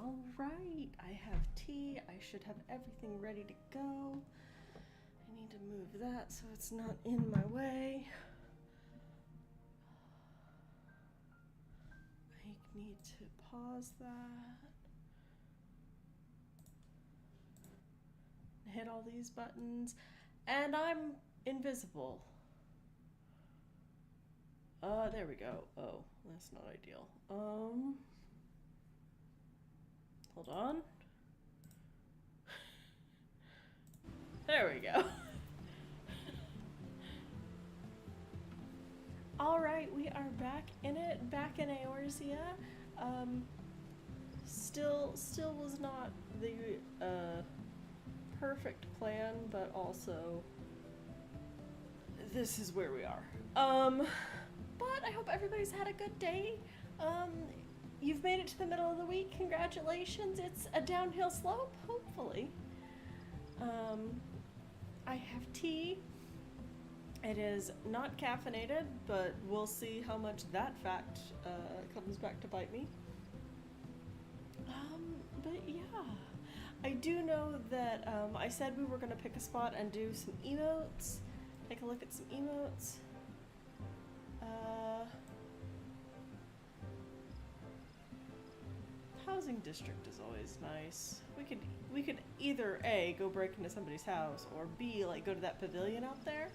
All right, I have tea. I should have everything ready to go. I need to move that so it's not in my way. I need to pause that. Hit all these buttons. And I'm invisible. There we go. Oh, that's not ideal. Hold on. There we go. Alright, we are back in it, back in Eorzea. Still was not the perfect plan, but also this is where we are. But I hope everybody's had a good day. You've made it to the middle of the week. Congratulations. It's a downhill slope, hopefully. I have tea. It is not caffeinated, but we'll see how much that fact comes back to bite me. But yeah, I do know that I said we were going to pick a spot and do some emotes. Take a look at some emotes. Housing district is always nice. We could either A, go break into somebody's house, or B, like go to that pavilion out there.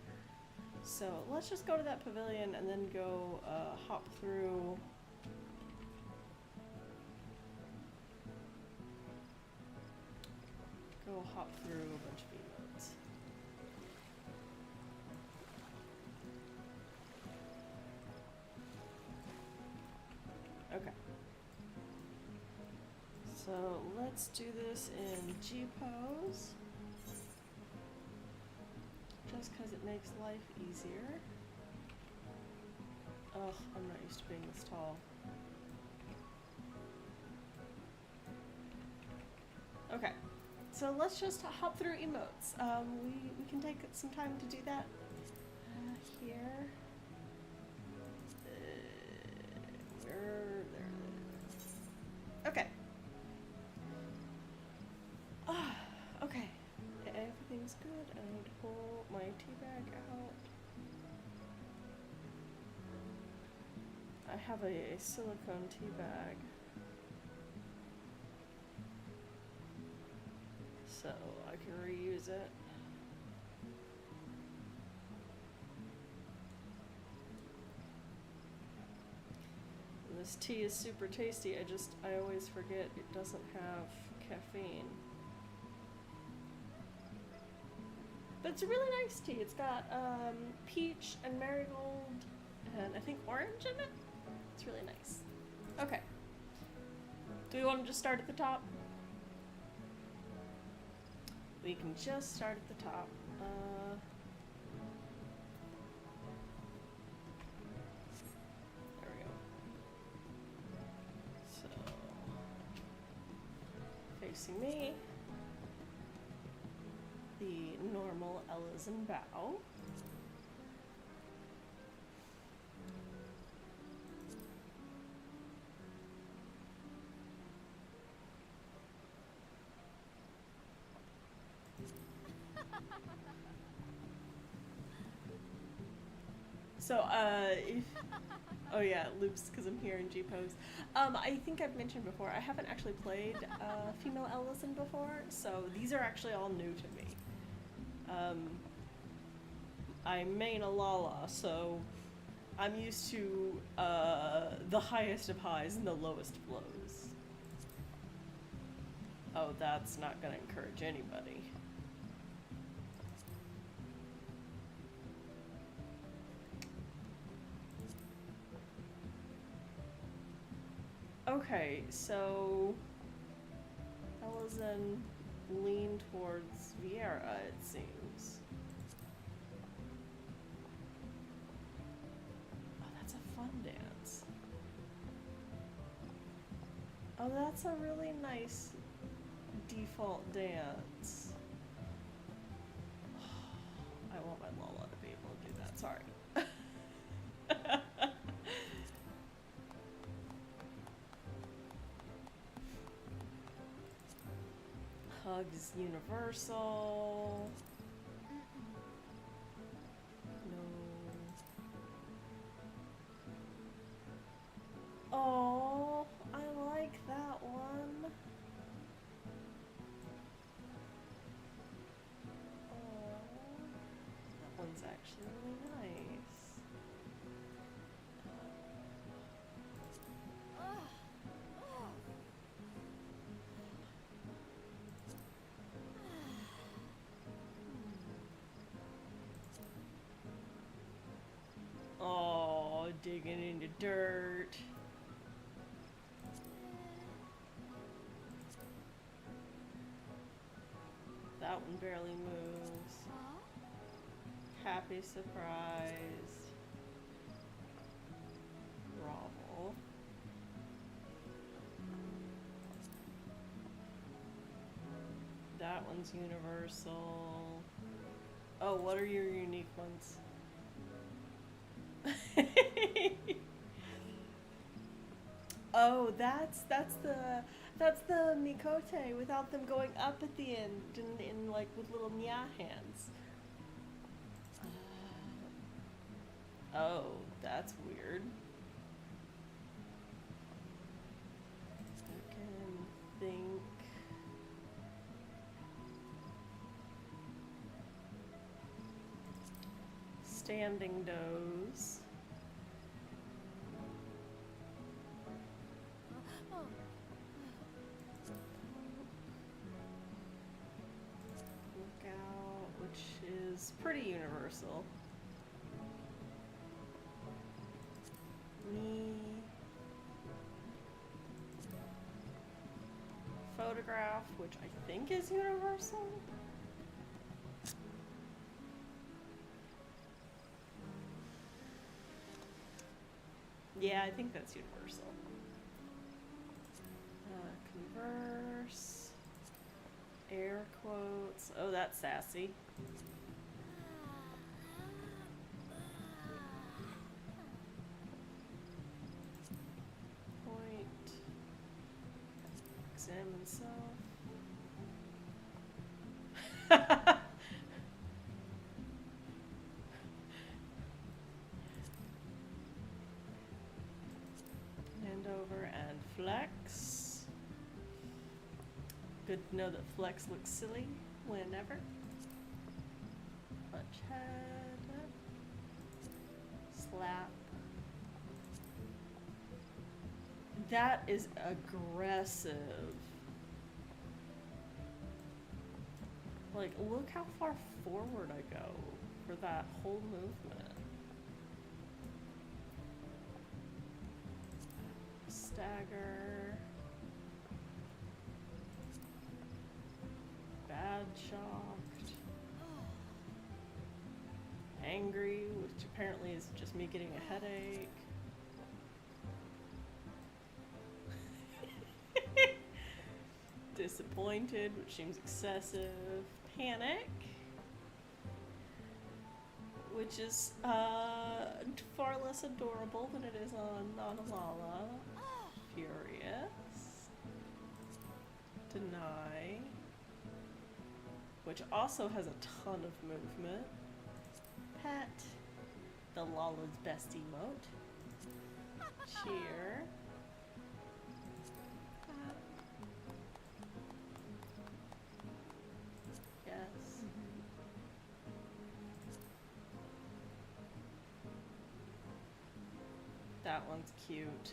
So let's just go to that pavilion and then go hop through. Go hop through a bunch of emotes. Okay. So let's do this in G pose. Just because it makes life easier. Ugh, I'm not used to being this tall. Okay, so let's just hop through emotes. We can take some time to do that here. There. Okay. Okay. Everything's good. I need to pull my tea bag out. I have a silicone tea bag, so I can reuse it. And this tea is super tasty. I always forget it doesn't have caffeine. But it's a really nice tea. It's got peach and marigold and I think orange in it. It's really nice. Okay. Do we want to just start at the top? We can just start at the top. There we go. So, facing me. The normal Ellison bow. So, oh yeah, it loops because I'm here in G-pose. I think I've mentioned before, I haven't actually played female Ellison before, so these are actually all new to me. I main a Lala, so I'm used to the highest of highs and the lowest of lows. Oh, that's not gonna encourage anybody. Okay, so Ellison lean towards Viera, it seems. Oh, that's a fun dance. Oh, that's a really nice default dance. Oh, I want my Lola to be able to do that, sorry. Hug is universal. No. Oh, I like that one. Oh, that one's actually really nice. Oh, digging into dirt. That one barely moves. Happy surprised. Grovel. That one's universal. Oh, what are your unique ones? Oh, that's the Mikote without them going up at the end in like with little Nya hands. Oh, that's weird. I can think. Standing does. Lookout, which is pretty universal. Me. Photograph, which I think is universal. Yeah, I think that's universal. Converse. Air quotes. Oh, that's sassy. Point. Examine self. Hand over and flex. Good to know that flex looks silly whenever. Punch head. Slap. That is aggressive. Like, look how far forward I go for that whole movement. Stagger. Bad shocked. Angry, which apparently is just me getting a headache. Disappointed, which seems excessive. Panic, which is far less adorable than it is on Alala. Furious. Deny, which also has a ton of movement. Pet, the Lala's best emote. Cheer. Yes. That one's cute.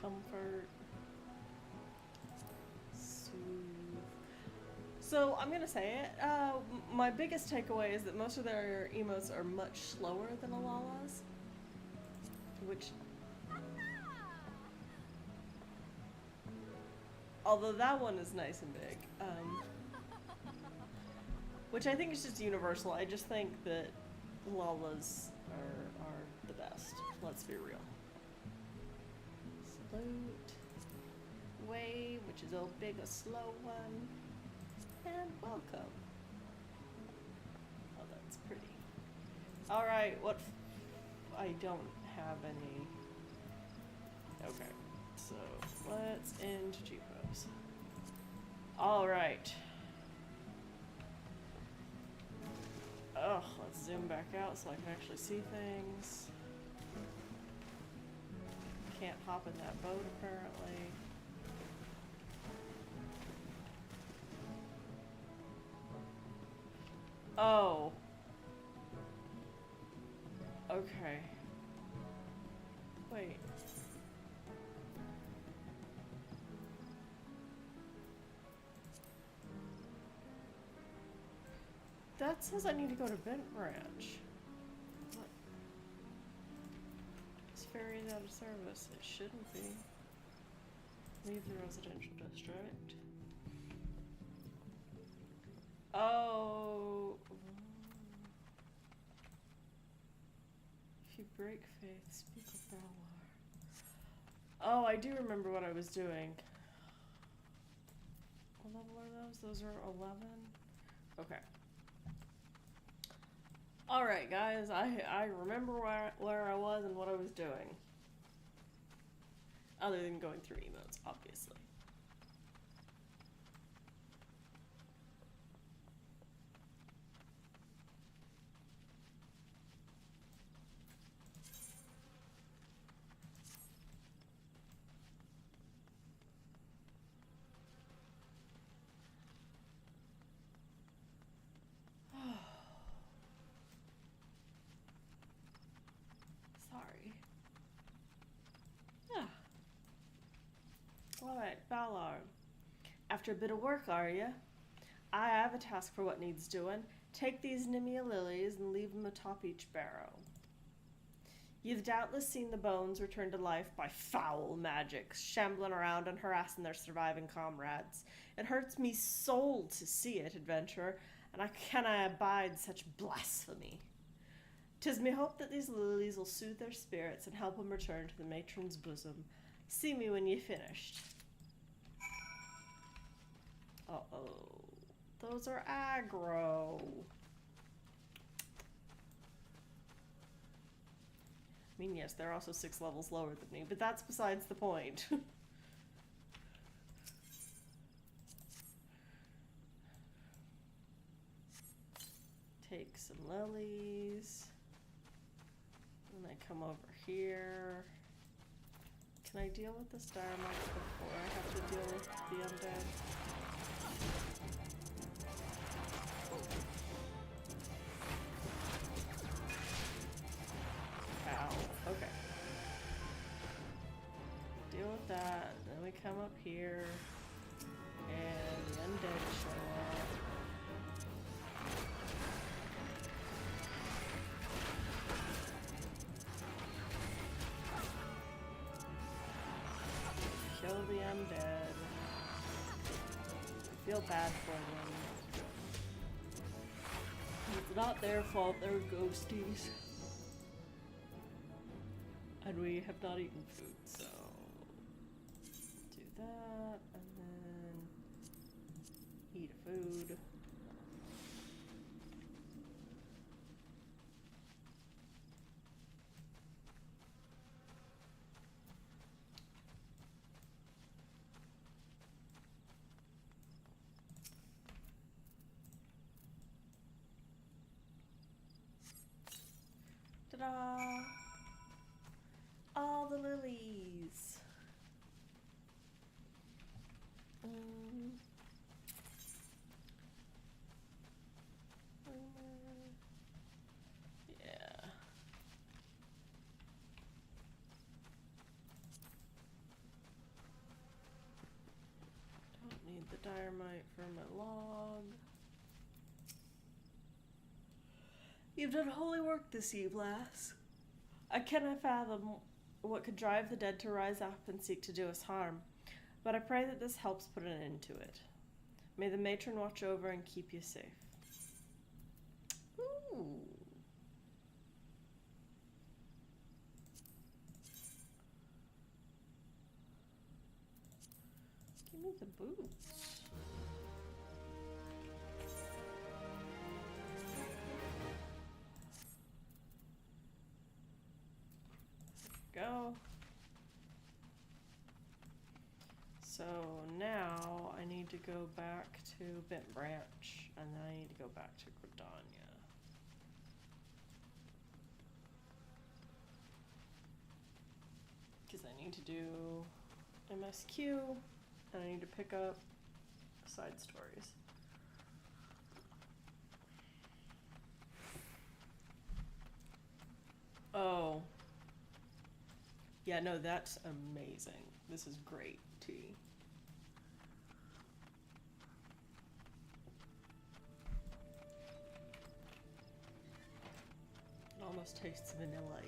Comfort. Soothe. So I'm gonna say it. My biggest takeaway is that most of their emotes are much slower than Alala's, which, although that one is nice and big, which I think is just universal. I just think that Lala's are the best. Let's be real. Salute. Wave, which is a big, a slow one. And welcome. Oh, that's pretty. Alright, what I don't have any. Okay, so let's end Jeepos. Alright. Ugh, let's zoom back out so I can actually see things. Can't hop in that boat apparently. Oh. Okay. Wait. That says I need to go to Bent Branch. What? This ferry is out of service. It shouldn't be. Leave the residential district. Oh. If you break faith, speak with Balor. Oh, I do remember what I was doing. What level are those? Those are 11? Okay. Alright, guys. I remember where I was and what I was doing. Other than going through emotes, obviously. Sorry. Yeah. Alright, Balor. After a bit of work, are ya? I have a task for what needs doing. Take these Nimia lilies and leave them atop each barrow. You've doubtless seen the bones returned to life by foul magic, shambling around and harassing their surviving comrades. It hurts me soul to see it, adventurer, and I cannot abide such blasphemy. 'Tis me hope that these lilies will soothe their spirits and help them return to the matron's bosom. See me when you've finished. Uh-oh. Those are aggro. I mean, yes, they're also 6 levels lower than me, but that's besides the point. Take some lilies. And I come over here. Can I deal with this dynamite before I have to deal with the undead? Ow. Okay. Deal with that. Then we come up here. And the undead show up. Kill the undead. I feel bad for them. It's not their fault, they're ghosties. And we have not eaten food, so do that and then eat food. Ta-da! All the lilies. Yeah. Don't need the dynamite for my log. You've done holy work this eve, lass. I cannot fathom what could drive the dead to rise up and seek to do us harm, but I pray that this helps put an end to it. May the matron watch over and keep you safe. Ooh. Give me the boots. So now I need to go back to Bent Branch, and then I need to go back to Gridania. Because I need to do MSQ, and I need to pick up side stories. Oh. Yeah, no, that's amazing. This is great tea. It almost tastes vanilla-y.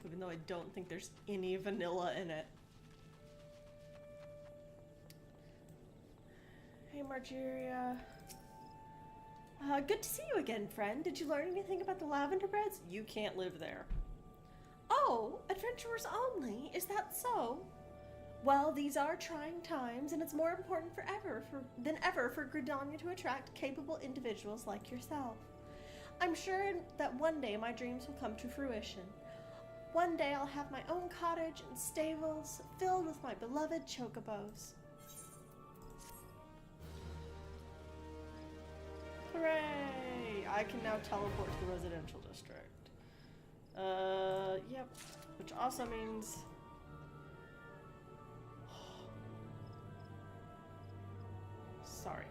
Even though I don't think there's any vanilla in it. Hey, Margeria. Good to see you again, friend. Did you learn anything about the lavender beds? You can't live there. Oh, adventurers only? Is that so? Well, these are trying times, and it's more important than ever for Gridania to attract capable individuals like yourself. I'm sure that one day my dreams will come to fruition. One day I'll have my own cottage and stables filled with my beloved chocobos. Hooray! I can now teleport to the residential district. Yep. Which also means... Sorry.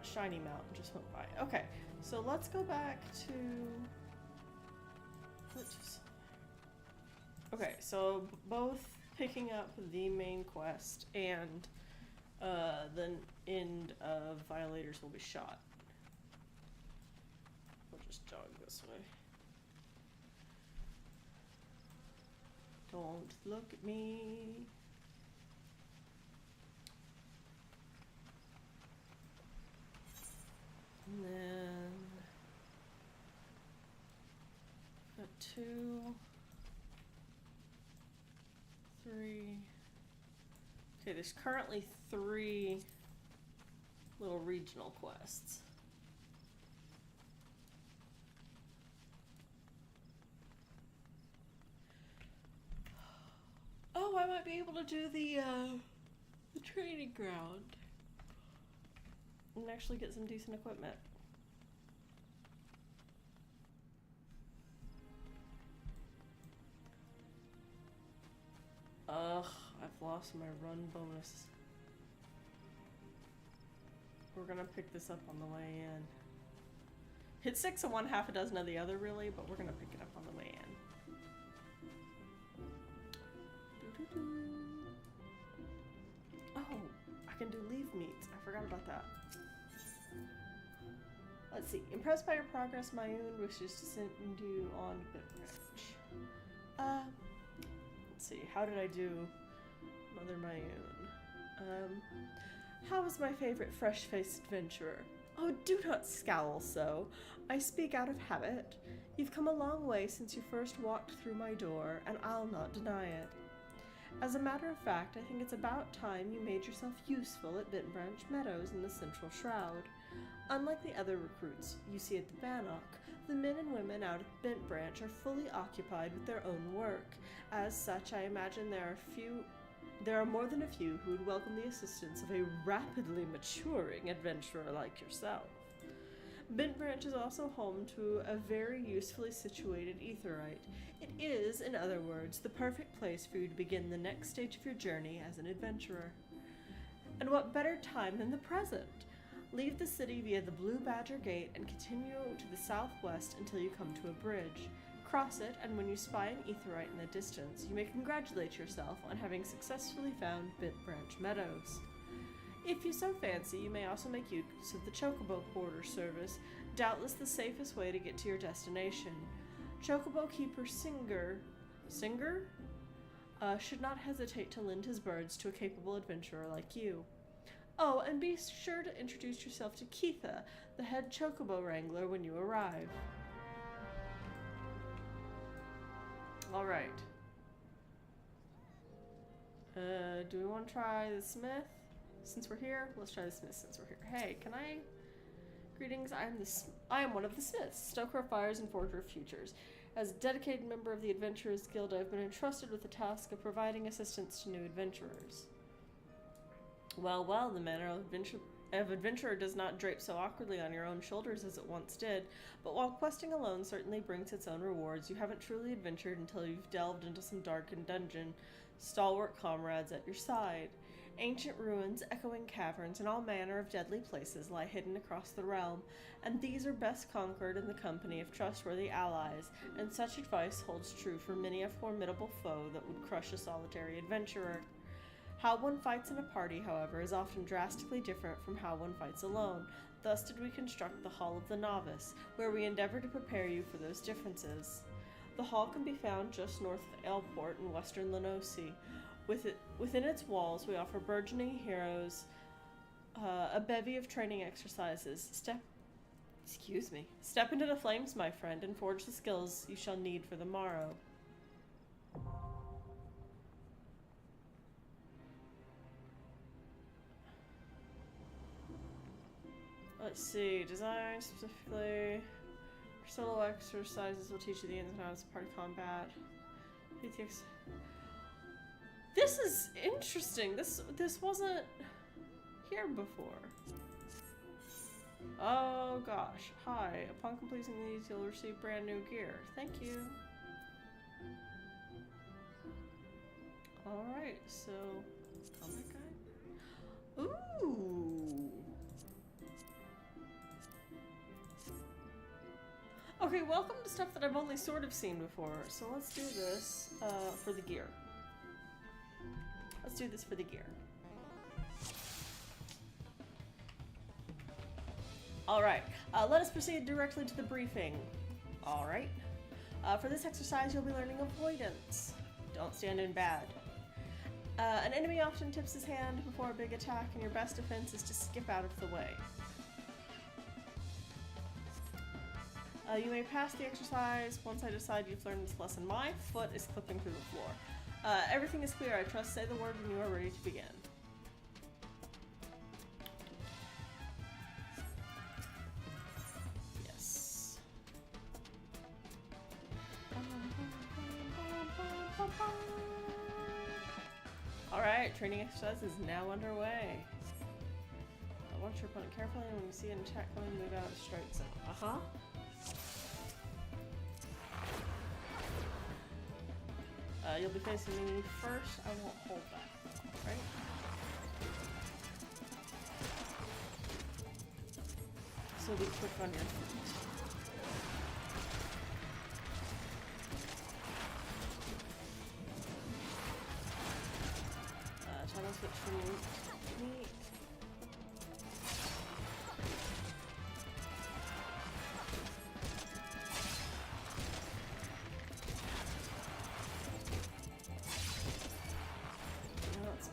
Shiny Mountain just went by. Okay, so let's go back to... Okay, so both picking up the main quest and the end of Violators will be shot. We'll just jog this way. Don't look at me. And then got 2, 3. Okay, there's currently 3 little regional quests. Oh, I might be able to do the training ground and actually get some decent equipment. Ugh, I've lost my run bonus. We're gonna pick this up on the way in. Hit 6 of one, half a dozen of the other, really, but we're gonna pick it up on the way in. Oh, I can do leaf meats. I forgot about that. Let's see. Impressed by your progress, Mayun wishes to send you on Bent Branch. Let's see. How did I do, Mother Mayun? How was my favorite fresh-faced adventurer? Oh, do not scowl so. I speak out of habit. You've come a long way since you first walked through my door, and I'll not deny it. As a matter of fact, I think it's about time you made yourself useful at Bent Branch Meadows in the Central Shroud. Unlike the other recruits you see at the Bannock, the men and women out at Bent Branch are fully occupied with their own work. As such, I imagine there are more than a few who would welcome the assistance of a rapidly maturing adventurer like yourself. Bent Branch is also home to a very usefully situated aetheryte. It is, in other words, the perfect place for you to begin the next stage of your journey as an adventurer. And what better time than the present? Leave the city via the Blue Badger Gate and continue to the southwest until you come to a bridge. Cross it, and when you spy an aetheryte in the distance, you may congratulate yourself on having successfully found Bent Branch Meadows. If you so fancy, you may also make use of the Chocobo Porter service, doubtless the safest way to get to your destination. Chocobo Keeper Singer should not hesitate to lend his birds to a capable adventurer like you. Oh, and be sure to introduce yourself to Keitha, the head Chocobo Wrangler, when you arrive. Alright. Do we want to try the smith? Since we're here, let's try the smith since we're here. Hey, can I... Greetings, I am one of the smiths, stoker of fires and forger of futures. As a dedicated member of the Adventurers Guild, I have been entrusted with the task of providing assistance to new adventurers. Well, well, the manner of adventurer does not drape so awkwardly on your own shoulders as it once did, but while questing alone certainly brings its own rewards, you haven't truly adventured until you've delved into some darkened dungeon, stalwart comrades at your side. Ancient ruins, echoing caverns, and all manner of deadly places lie hidden across the realm, and these are best conquered in the company of trustworthy allies, and such advice holds true for many a formidable foe that would crush a solitary adventurer. How one fights in a party, however, is often drastically different from how one fights alone. Thus did we construct the Hall of the Novice, where we endeavor to prepare you for those differences. The hall can be found just north of Aleport in western Lenosi. Within its walls, we offer burgeoning heroes a bevy of training exercises. Step into the flames, my friend, and forge the skills you shall need for the morrow. Let's see, design specifically. Solo exercises will teach you the ins and outs of party combat. PTX. This is interesting. This wasn't here before. Oh gosh. Hi. Upon completing these, you'll receive brand new gear. Thank you. Alright, so combat guide. Ooh. Okay, welcome to stuff that I've only sort of seen before. So let's do this for the gear. Let's do this for the gear. Alright, let us proceed directly to the briefing. Alright. For this exercise, you'll be learning avoidance. Don't stand in bad. An enemy often tips his hand before a big attack, and your best defense is to skip out of the way. You may pass the exercise once I decide you've learned this lesson. My foot is clipping through the floor. Everything is clear, I trust. Say the word when you are ready to begin. Yes. Alright, training exercise is now underway. Watch your opponent carefully, and when you see an attack coming, move out of strike zone. Uh-huh. You'll be facing me first. I won't hold that, right? So be quick on your feet. Channel switch from me.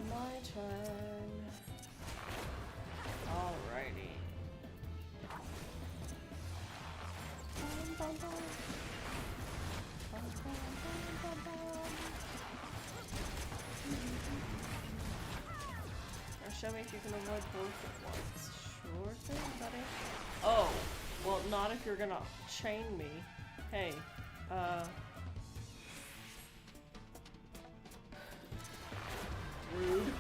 My turn. Alrighty. Now show me if you can avoid both at once. Sure thing, buddy. Oh, well, not if you're gonna chain me. Hey, rude.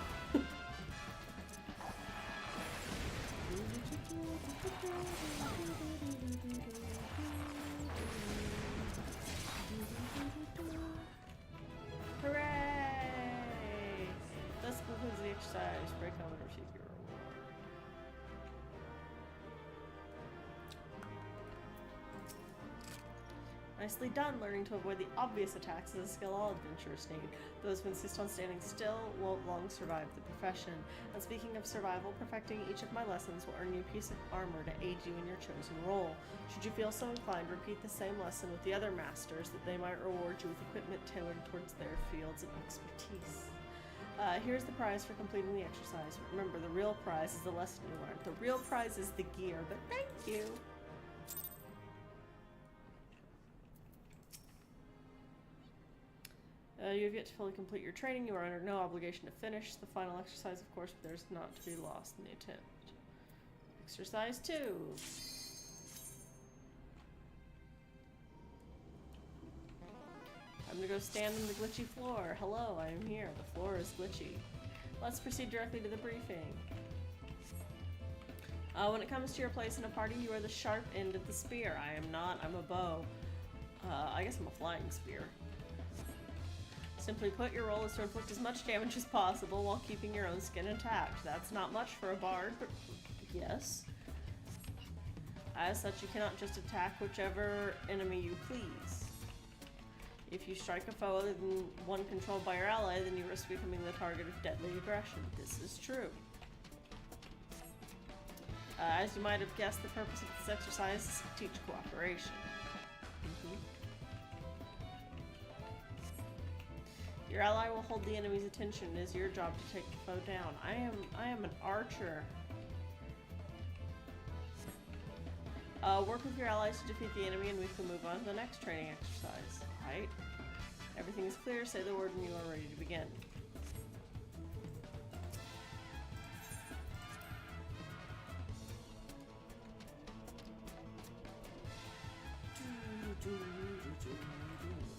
Hooray! This concludes the exercise. Break home and receive your reward. Nicely done. Learning to avoid the obvious attacks is a skill all adventurers need. Those who insist on standing still won't long survive the profession. And speaking of survival, perfecting each of my lessons will earn you a piece of armor to aid you in your chosen role. Should you feel so inclined, repeat the same lesson with the other masters that they might reward you with equipment tailored towards their fields of expertise. Here's the prize for completing the exercise. Remember, the real prize is the lesson you learned. The real prize is the gear, but thank you! You have yet to fully complete your training. You are under no obligation to finish the final exercise, of course, but there's not to be lost in the attempt. Exercise 2. I'm gonna go stand on the glitchy floor. Hello, I am here. The floor is glitchy. Let's proceed directly to the briefing. When it comes to your place in a party, you are the sharp end of the spear. I am not. I'm a bow. I guess I'm a flying spear. Simply put, your role is to inflict as much damage as possible while keeping your own skin intact. That's not much for a bard, but yes. As such, you cannot just attack whichever enemy you please. If you strike a foe other than one controlled by your ally, then you risk becoming the target of deadly aggression. This is true. As you might have guessed, the purpose of this exercise is to teach cooperation. Your ally will hold the enemy's attention. It is your job to take the foe down. I am an archer. Work with your allies to defeat the enemy and we can move on to the next training exercise. Right? Everything is clear. Say the word when you are ready to begin.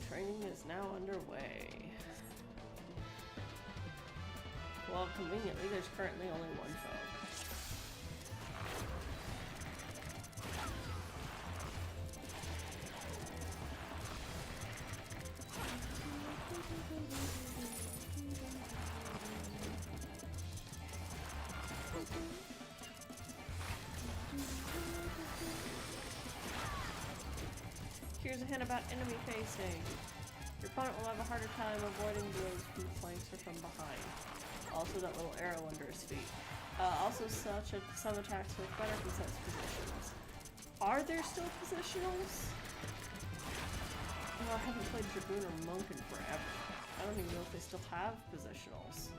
Training is now underway. Well, conveniently, there's currently only one foe. Here's a hint about enemy facing. Your opponent will have a harder time avoiding blows from the flanks or from behind. Also that little arrow under his feet. Also some attacks with better sense positions. Are there still positionals? Oh, I haven't played Dragoon or Monk in forever. I don't even know if they still have positionals.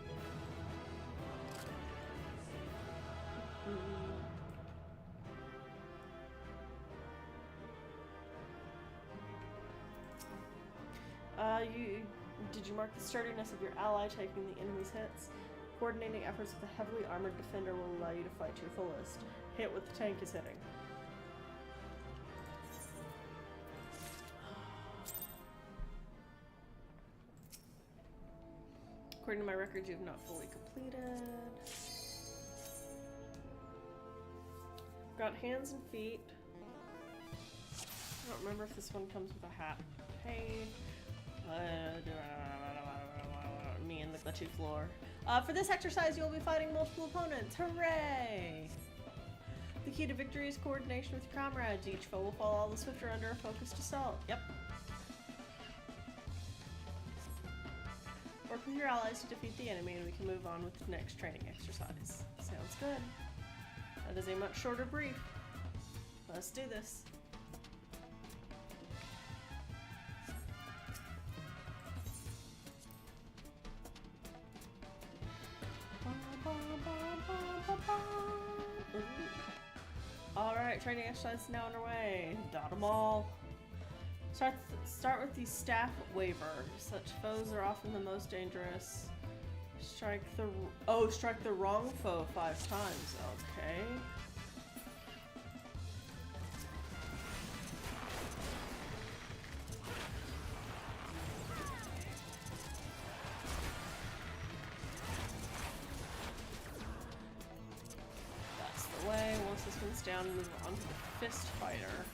Did you mark the sturdiness of your ally taking the enemy's hits? Coordinating efforts with a heavily armored defender will allow you to fight to your fullest. Hit what the tank is hitting. According to my records, you have not fully completed. Got hands and feet. I don't remember if this one comes with a hat. Hey. Me and the glitchy floor. For this exercise, you'll be fighting multiple opponents. Hooray! The key to victory is coordination with your comrades. Each foe will fall all the swifter under a focused assault. Yep. Work with your allies to defeat the enemy, and we can move on with the next training exercise. Sounds good. That is a much shorter brief. Let's do this. Alright, training exercise is now underway. Dot them all. Start with the staff waver. Such foes are often the most dangerous. Strike the wrong foe 5 times. Okay. That's the way. Once this one's down, move on to the fist fighter.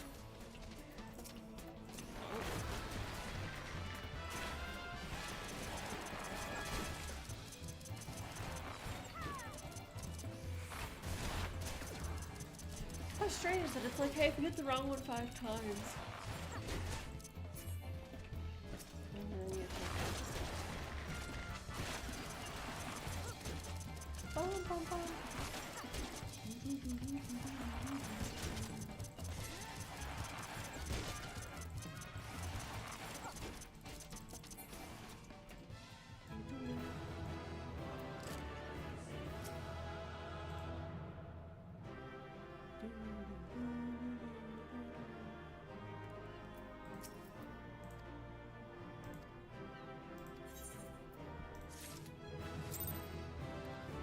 How strange that it's like, hey, if you hit the wrong one 5 times. And then you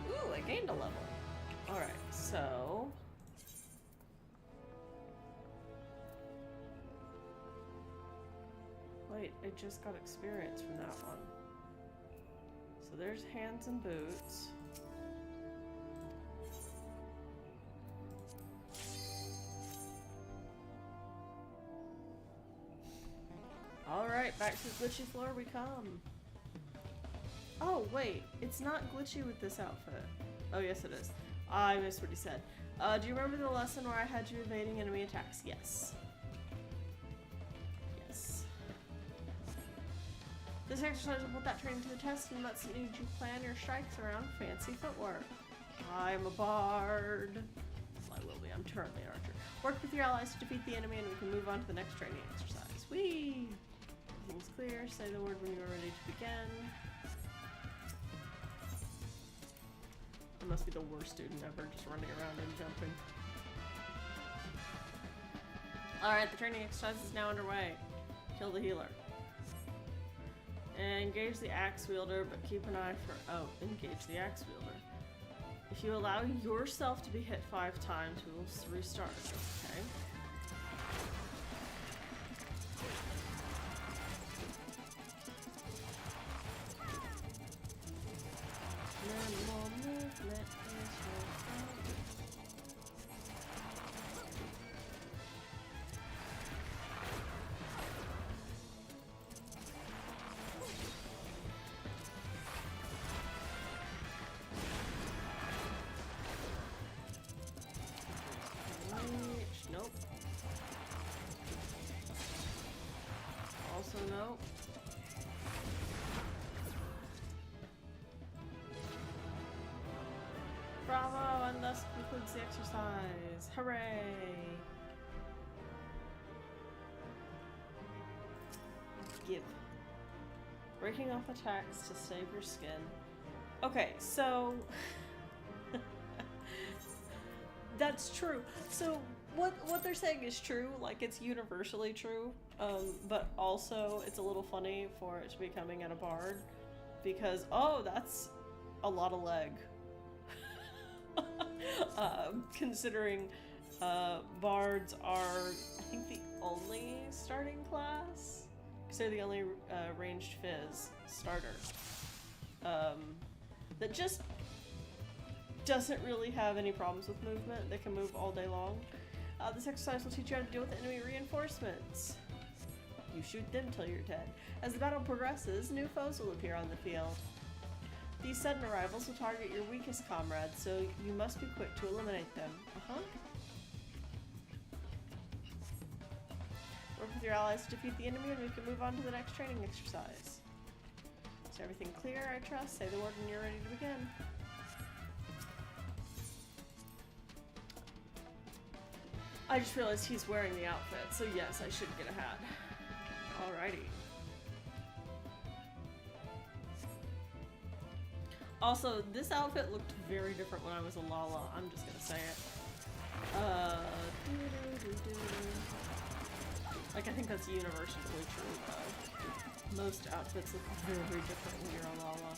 Ooh, I gained a level. Alright, so... Wait, I just got experience from that one. So there's hands and boots. Alright, back to the glitchy floor we come. Oh, wait. It's not glitchy with this outfit. Oh, yes it is. I missed what he said. Do you remember the lesson where I had you evading enemy attacks? Yes. Yes. This exercise will put that training to the test and lets you plan your strikes around fancy footwork. I'm a bard. Well, I will be. I'm currently an archer. Work with your allies to defeat the enemy and we can move on to the next training exercise. Whee! Everything's clear. Say the word when you are ready to begin. I must be the worst student ever, just running around and jumping. Alright, the training exercise is now underway. Kill the healer. And engage the axe wielder, but keep an eye for... Oh, engage the axe wielder. If you allow yourself to be hit 5 times, we will restart. Okay. Minimal movement is your friend. Nope. Also nope. Bravo, and thus concludes the exercise. Hooray! Give. Breaking off attacks to save your skin. Okay, so... That's true. So what they're saying is true, like it's universally true, but also it's a little funny for it to be coming at a bard because, oh, that's a lot of leg. Considering bards are, I think, the only starting class, because they're the only ranged fizz starter that just doesn't really have any problems with movement. They can move all day long. This exercise will teach you how to deal with enemy reinforcements. You shoot them till you're dead. As the battle progresses, new foes will appear on the field. These sudden arrivals will target your weakest comrades, so you must be quick to eliminate them. Work with your allies to defeat the enemy and we can move on to the next training exercise. Is everything clear, I trust? Say the word when you're ready to begin. I just realized he's wearing the outfit, so yes, I should get a hat. Alrighty. Also, this outfit looked very different when I was a Lala. I'm just gonna say it. Like, I think that's universally true, though. Most outfits look very different when you're a Lala.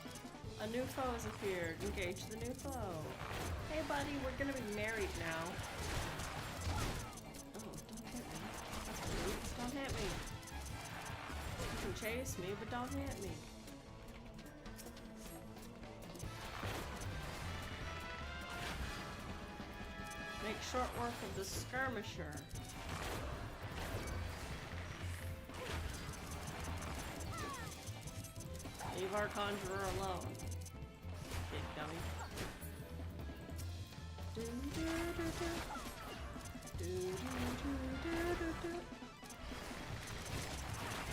A new foe has appeared. Engage the new foe. Hey, buddy, we're gonna be married now. Oh, don't hit me. That's rude. Don't hit me. You can chase me, but don't hit me. Make short work of the skirmisher. Leave our conjurer alone. Big dummy.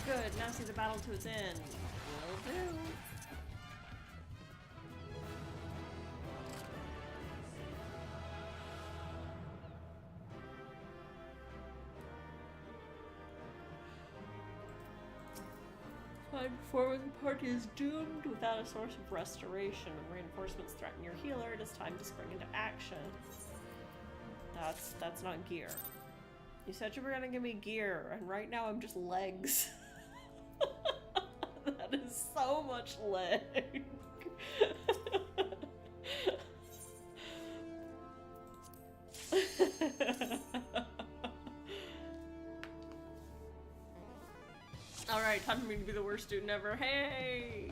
Good, now see the battle to its end. Will do. Before the party is doomed without a source of restoration. When reinforcements threaten your healer, it is time to spring into action. That's not gear. You said you were gonna give me gear, and right now I'm just legs. That is so much leg. Alright, time for me to be the worst student ever. Hey!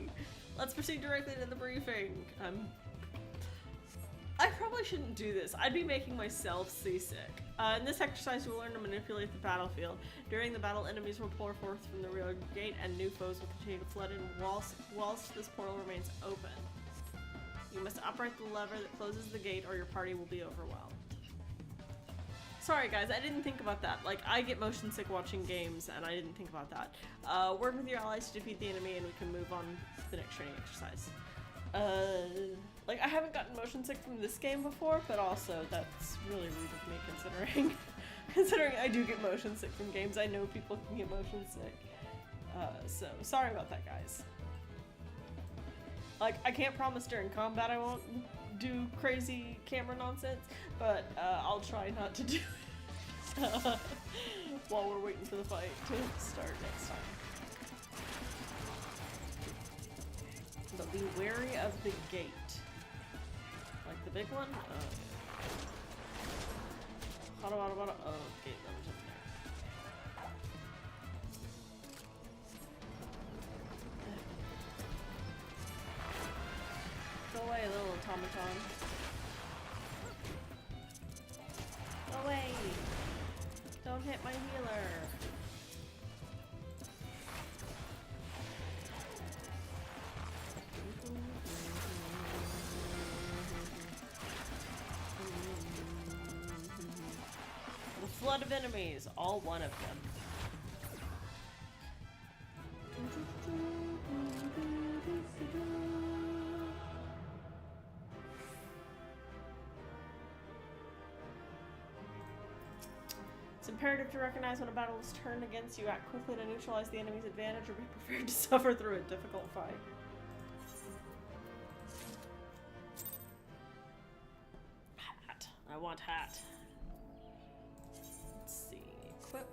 Let's proceed directly to the briefing. I probably shouldn't do this. I'd be making myself seasick. In this exercise, you will learn to manipulate the battlefield. During the battle, enemies will pour forth from the rear gate, and new foes will continue to flood in whilst this portal remains open. You must operate the lever that closes the gate, or your party will be overwhelmed. Sorry guys, I didn't think about that. Like, I get motion sick watching games, and I didn't think about that. Work with your allies to defeat the enemy, and we can move on to the next training exercise. Like, I haven't gotten motion sick from this game before, but also that's really rude of me considering I do get motion sick from games. I know people can get motion sick. So, sorry about that, guys. Like, I can't promise during combat I won't do crazy camera nonsense, but I'll try not to do it while we're waiting for the fight to start next time. But be wary of the gate. Like the big one? Oh, gate numbers up there. Go away, little automaton. Go away! Don't hit my healer! The flood of enemies, all one of them. It's imperative to recognize when a battle is turned against you, act quickly to neutralize the enemy's advantage, or be prepared to suffer through a difficult fight. Hat. I want hat. Let's see. Equip.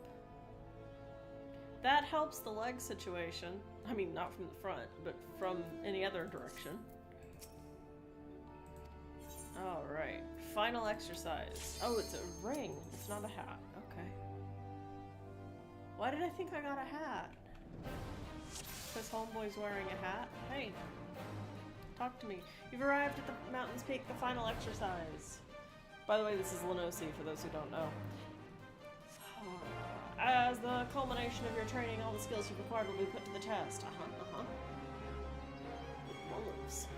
That helps the leg situation. I mean, not from the front, but from any other direction. Alright. Final exercise. Oh, it's a ring. It's not a hat. Okay. Why did I think I got a hat? Because homeboy's wearing a hat? Hey. Talk to me. You've arrived at the mountain's peak, the final exercise. By the way, this is Lenosi, for those who don't know. As the culmination of your training, all the skills you've acquired will be put to the test. Wolves.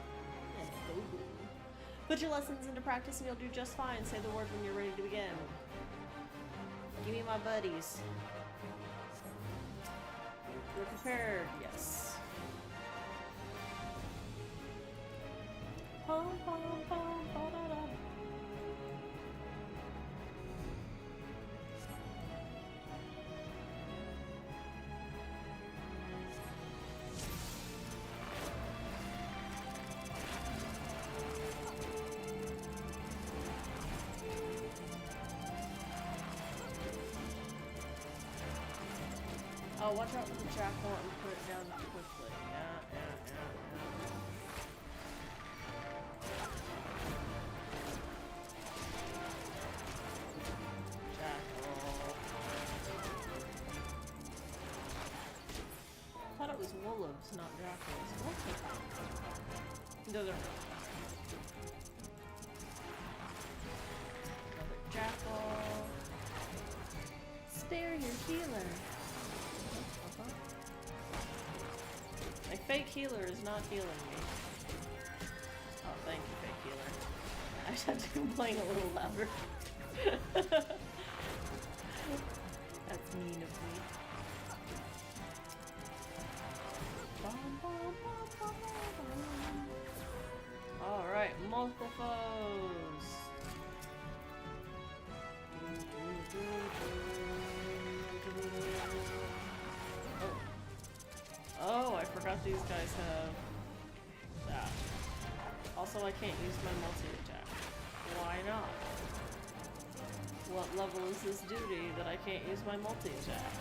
Put your lessons into practice and you'll do just fine. Say the word when you're ready to begin. Give me my buddies. You're prepared, yes. Pom, pom, pom, pom, da, da. Oh, watch out for the jackal and put it down quickly. Yeah. Jackal. I thought it was wolves, not jackals. Okay. Doesn't matter. Another jackal. Spare your healer. My fake healer is not healing me. Oh, thank you, fake healer. I just had to complain a little louder. That's mean of me. Alright, multiple foes. Oh, I forgot these guys have that. Also, I can't use my multi-attack. Why not? What level is this duty that I can't use my multi-attack?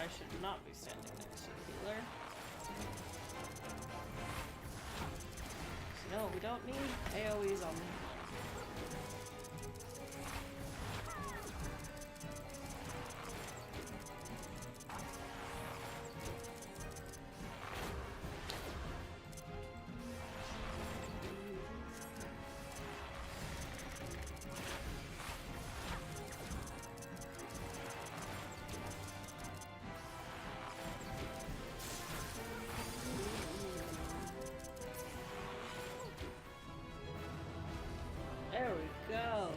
I should not be standing next to the healer. So no, we don't need AoEs on the healer. There we go.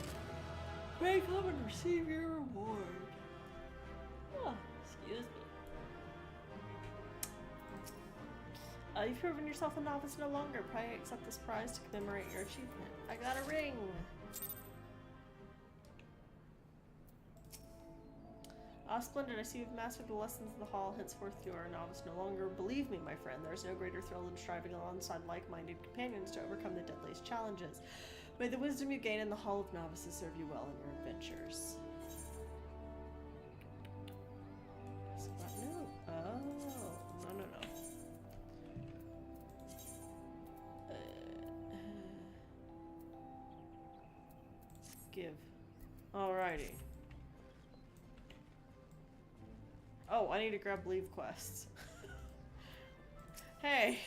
Break up and receive your reward. Oh, excuse me. You've proven yourself a novice no longer. Pray accept this prize to commemorate your achievement. I got a ring. Splendid. I see you've mastered the lessons of the hall. Henceforth, you are a novice no longer. Believe me, my friend, there is no greater thrill than striving alongside like-minded companions to overcome the deadliest challenges. May the wisdom you gain in the Hall of Novices serve you well in your adventures. No. Oh. No. Give. Alrighty. Oh, I need to grab leave quests. Hey!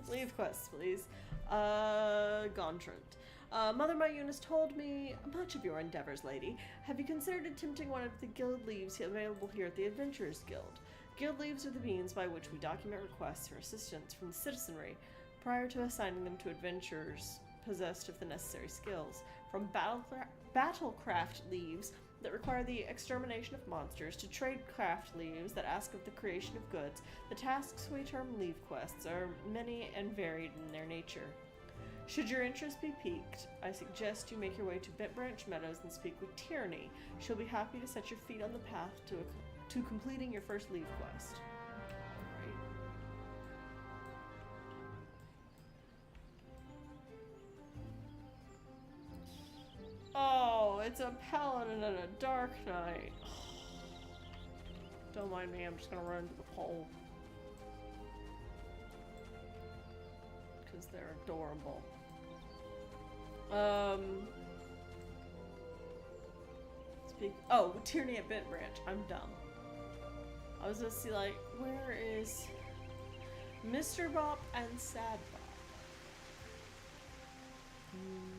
Leave quests, please. Gontrant. Mother Mayunas told me much of your endeavors, lady. Have you considered attempting one of the guild leaves available here at the Adventurers Guild? Guild leaves are the means by which we document requests for assistance from the citizenry prior to assigning them to adventurers possessed of the necessary skills. From battlecraft leaves that require the extermination of monsters to tradecraft leaves that ask of the creation of goods, the tasks we term leave quests are many and varied in their nature. Should your interest be piqued, I suggest you make your way to Bent Branch Meadows and speak with Tyranny. She'll be happy to set your feet on the path to completing your first leave quest. Oh, it's a paladin and a dark knight. Don't mind me, I'm just gonna run into the pole. Because they're adorable. Oh, Tyranny at Bent Branch. I'm dumb. I was gonna see, like, where is Mr. Bop and Sad Bop?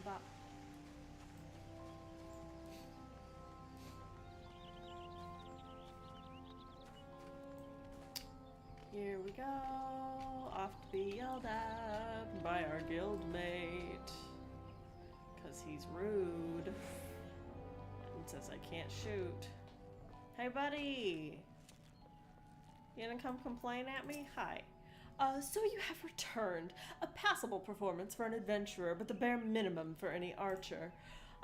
Bop. Here we go, off to be yelled at by our guildmate, because he's rude and says I can't shoot. Hey buddy! You gonna come complain at me? Hi. So you have returned. A passable performance for an adventurer, but the bare minimum for any archer.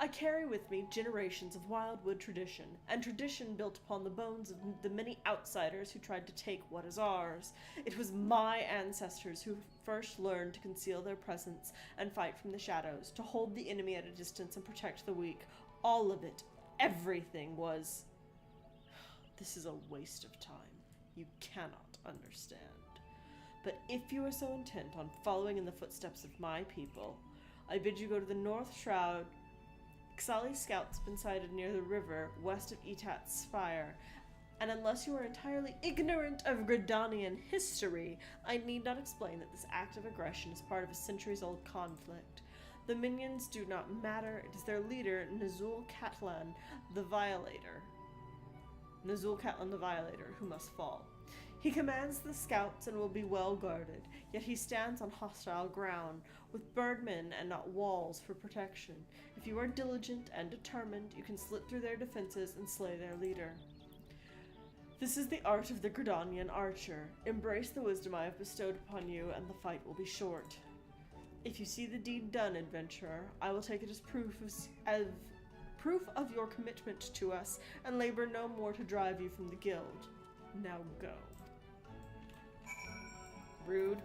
I carry with me generations of wildwood tradition, and tradition built upon the bones of the many outsiders who tried to take what is ours. It was my ancestors who first learned to conceal their presence and fight from the shadows, to hold the enemy at a distance and protect the weak. All of it, everything was... This is a waste of time. You cannot understand. But if you are so intent on following in the footsteps of my people, I bid you go to the North Shroud. Xali scouts have been sighted near the river, west of Etat's Spire, and unless you are entirely ignorant of Gridanian history, I need not explain that this act of aggression is part of a centuries-old conflict. The minions do not matter, it is their leader, Nazul Catlan the Violator, who must fall. He commands the scouts and will be well guarded, yet he stands on hostile ground, with birdmen and not walls for protection. If you are diligent and determined, you can slit through their defenses and slay their leader. This is the art of the Gridanian archer. Embrace the wisdom I have bestowed upon you, and the fight will be short. If you see the deed done, adventurer, I will take it as proof of your commitment to us, and labor no more to drive you from the guild. Now go. Rude.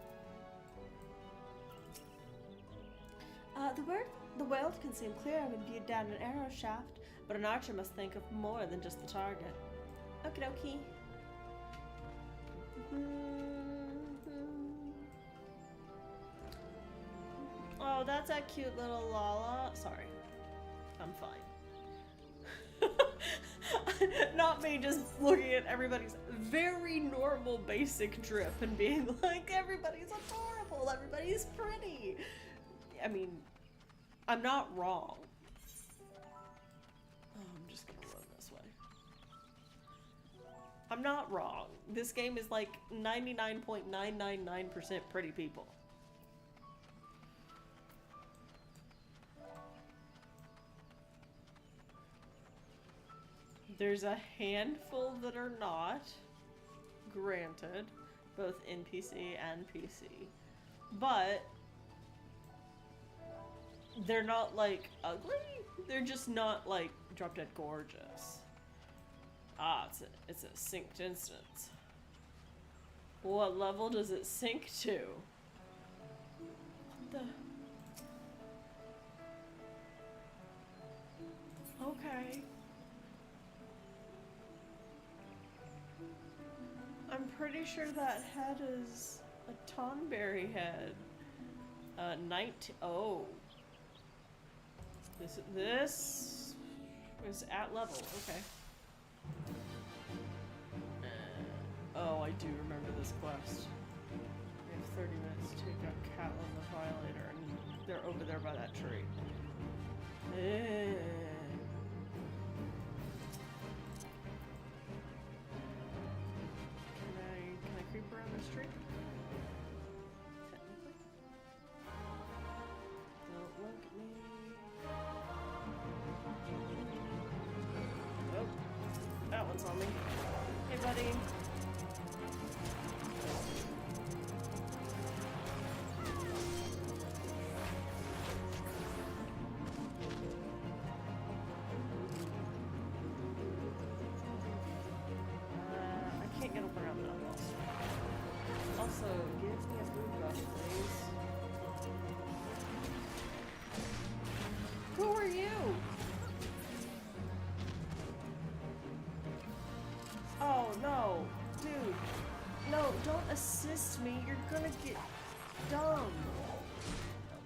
The world can seem clear when viewed down an arrow shaft, but an archer must think of more than just the target. Okie dokie. that's a cute little Lala. Sorry. I'm fine. Not me just looking at everybody's very normal basic drip and being like, everybody's adorable, everybody's pretty. I mean, I'm not wrong. Oh, I'm just gonna run this way. I'm not wrong. This game is like 99.999% pretty people. There's a handful that are not, granted, both NPC and PC, but they're not like ugly, they're just not like drop dead gorgeous. Ah, it's a synced instance. What level does it sync to? What the? Okay. I'm pretty sure that head is a Tonberry head. Oh. This is at level, okay. Oh, I do remember this quest. We have 30 minutes to take out Catlin the Violator, and they're over there by that tree. Can I creep around this tree? Technically. Don't look at me. Oh, that one's on me. Hey, buddy. I can't get up around that wall. Also, give me a food buff, please. Who are you? Oh, no. Dude. No, don't assist me. You're gonna get dumb. Oh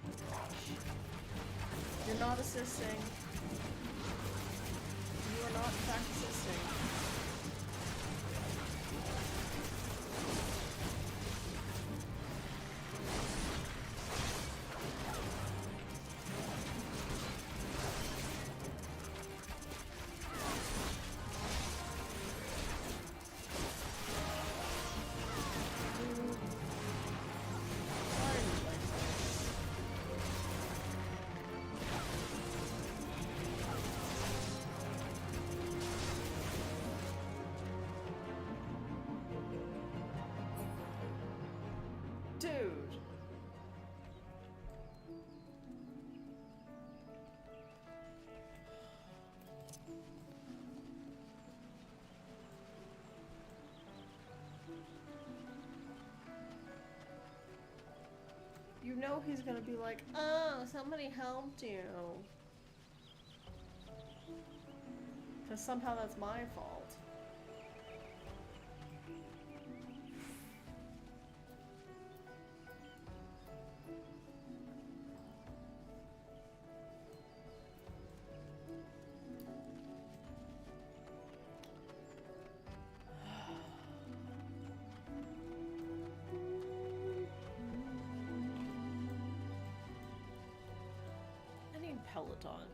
my gosh. You're not assisting. You are not, in fact, assisting. Dude. You know he's gonna be like, oh, somebody helped you. Because somehow that's my fault. Peloton.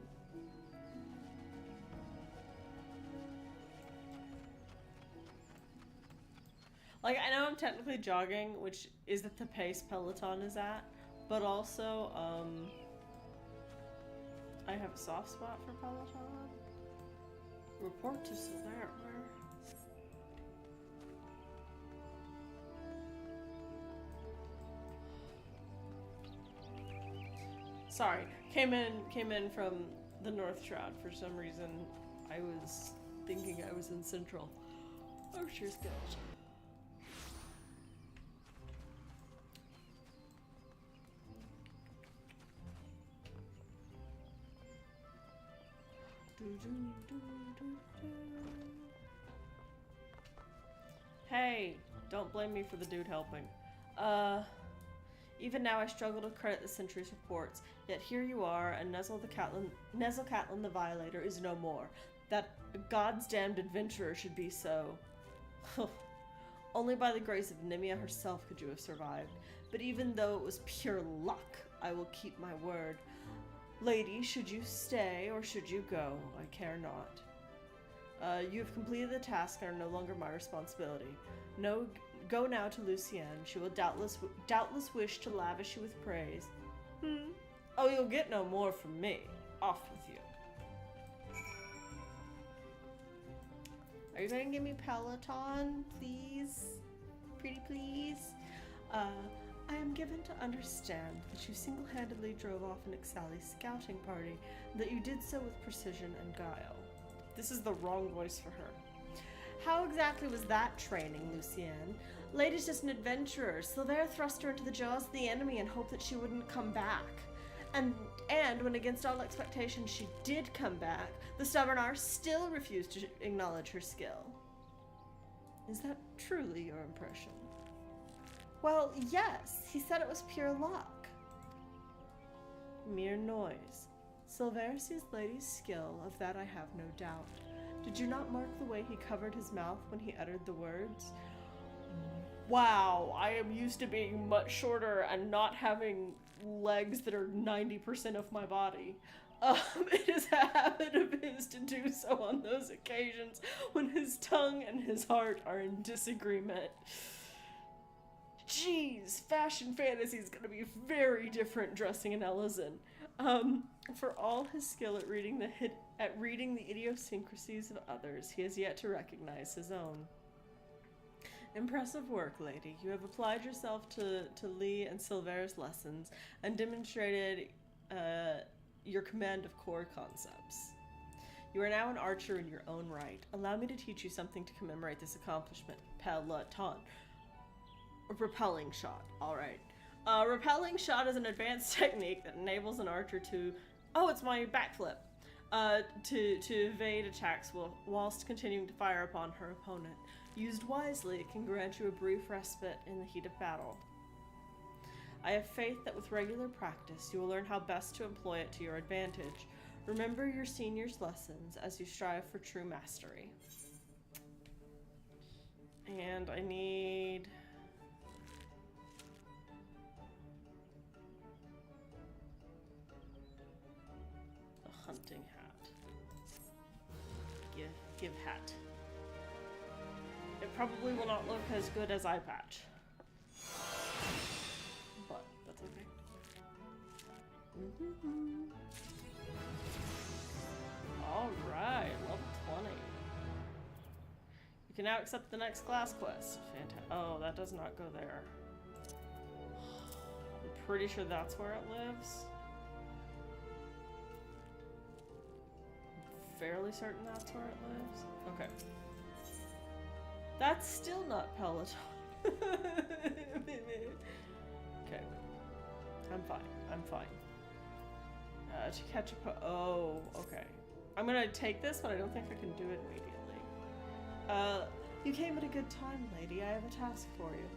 Like, I know I'm technically jogging, which is at the pace Peloton is at, but also, I have a soft spot for Peloton. Report to Solaire. Sorry, came in from the North Shroud for some reason. I was thinking I was in Central. Oh, sure skills. Hey, don't blame me for the dude helping. Even now I struggle to credit the sentry's reports, yet here you are, and Nezelcatlin the Violator is no more. That God's damned adventurer should be so. Only by the grace of Nimia herself could you have survived, but even though it was pure luck, I will keep my word. Lady, should you stay or should you go? I care not. You have completed the task and are no longer my responsibility. No, go now to Lucienne. She will doubtless wish to lavish you with praise. Oh, you'll get no more from me. Off with you. Are you gonna give me Peloton, please? Pretty please? I am given to understand that you single-handedly drove off an Ixali scouting party, and that you did so with precision and guile. This is the wrong voice for her. How exactly was that training, Lucienne? Lady's just an adventurer. Silvera thrust her into the jaws of the enemy and hoped that she wouldn't come back. And when against all expectations she did come back, the stubborn R still refused to acknowledge her skill. Is that truly your impression? Well, yes. He said it was pure luck. Mere noise. Silvera sees Lady's skill, of that I have no doubt. Did you not mark the way he covered his mouth when he uttered the words? Wow, I am used to being much shorter and not having legs that are 90% of my body. It is a habit of his to do so on those occasions when his tongue and his heart are in disagreement. Jeez, fashion fantasy is going to be very different dressing in Elizin. For all his skill at reading the idiosyncrasies of others, he has yet to recognize his own. Impressive work, lady. You have applied yourself to Lee and Silvera's lessons and demonstrated your command of core concepts. You are now an archer in your own right. Allow me to teach you something to commemorate this accomplishment. Peloton. Repelling shot. Alright. Repelling shot is an advanced technique that enables an archer to... Oh, it's my backflip. To evade attacks whilst continuing to fire upon her opponent. Used wisely, it can grant you a brief respite in the heat of battle. I have faith that with regular practice, you will learn how best to employ it to your advantage. Remember your senior's lessons as you strive for true mastery. And I need... a hunting hat. Give hat. It probably will not look as good as eye patch. But that's okay. Alright, level 20. You can now accept the next class quest. Oh, that does not go there. I'm pretty sure that's where it lives. I'm fairly certain that's where it lives. Okay. That's still not Peloton. Okay. I'm fine. I'm fine. To catch a oh, okay. I'm gonna take this, but I don't think I can do it immediately. You came at a good time, lady. I have a task for you.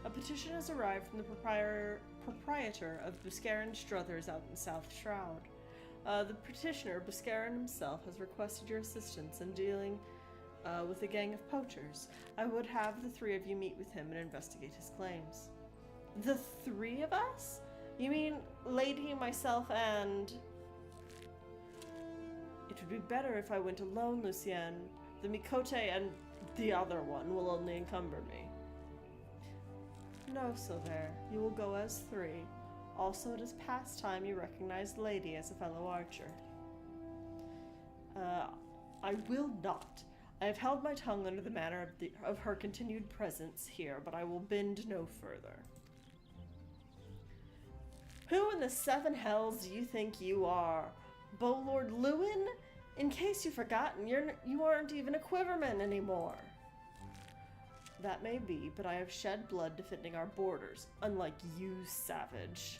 A petition has arrived from the proprietor of Buscarin Struthers out in South Shroud. The petitioner, Buscarin himself, has requested your assistance in dealing with a gang of poachers. I would have the three of you meet with him and investigate his claims. The three of us? You mean Lady, myself, and... It would be better if I went alone, Lucienne. The Mikote and the other one will only encumber me. No, Silver. You will go as three. Also, it is past time you recognized Lady as a fellow archer. I will not. I have held my tongue under the manner of her continued presence here, but I will bend no further. Who in the seven hells do you think you are? Bowlord Lewin? In case you've forgotten, you aren't even a quiverman anymore. That may be, but I have shed blood defending our borders, unlike you, savage.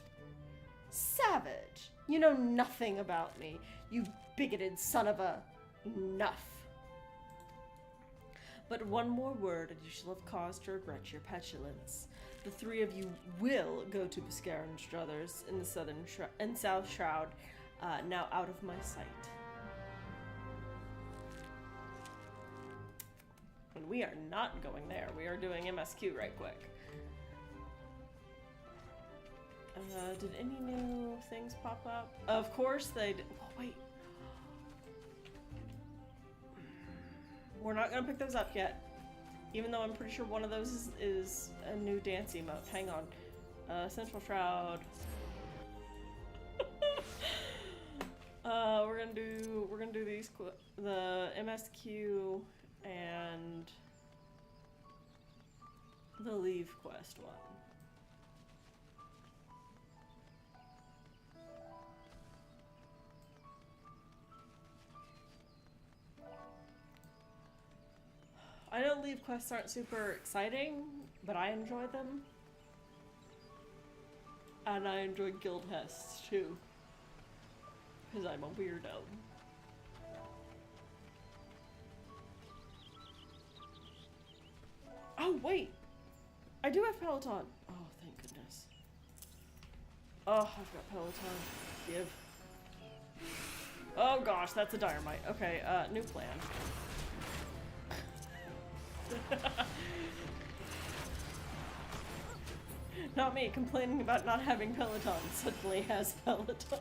Savage! You know nothing about me, you bigoted son of a... Enough. But one more word and you shall have cause to regret your petulance. The three of you will go to Biscaran Struthers in the South Shroud, now out of my sight. And we are not going there. We are doing MSQ right quick. Did any new things pop up? Of course they did. Oh, wait. We're not gonna pick those up yet. Even though I'm pretty sure one of those is a new dance emote. Hang on. Central Shroud. We're gonna do these, the MSQ and the Leave quest one. I know Leave quests aren't super exciting, but I enjoy them. And I enjoy guild tests too. Because I'm a weirdo. Oh, wait! I do have Peloton! Oh, thank goodness. Oh, I've got Peloton. Give. Oh gosh, that's a dynamite. Okay, new plan. Not me complaining about not having Peloton suddenly has Peloton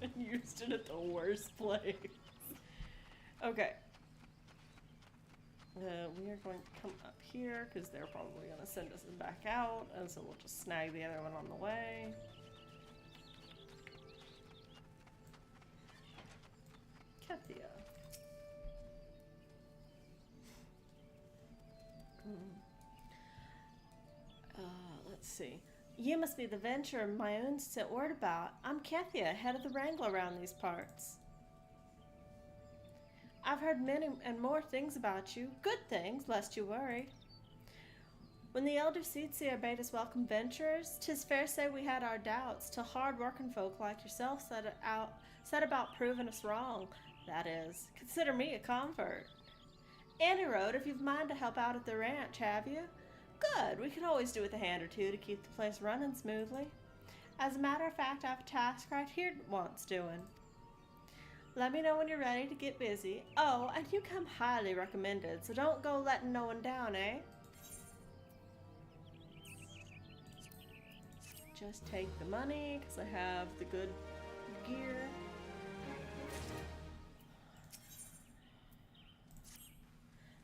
and used it at the worst place. Okay. We are going to come up here because they're probably going to send us back out, and so we'll just snag the other one on the way. Kethia. Let's see. You must be the venturer my own sent word about. I'm Kethia, head of the wrangle around these parts. I've heard many and more things about you. Good things, lest you worry. When the elder Seedseer bade us welcome venturers, 'tis fair say we had our doubts, till hard-working folk like yourself set about proving us wrong. That is, consider me a convert. Any road, if you've mind to help out at the ranch, have you? Good, we can always do with a hand or two to keep the place running smoothly. As a matter of fact, I have a task right here that wants doing. Let me know when you're ready to get busy. Oh, and you come highly recommended, so don't go letting no one down, eh? Just take the money, because I have the good gear.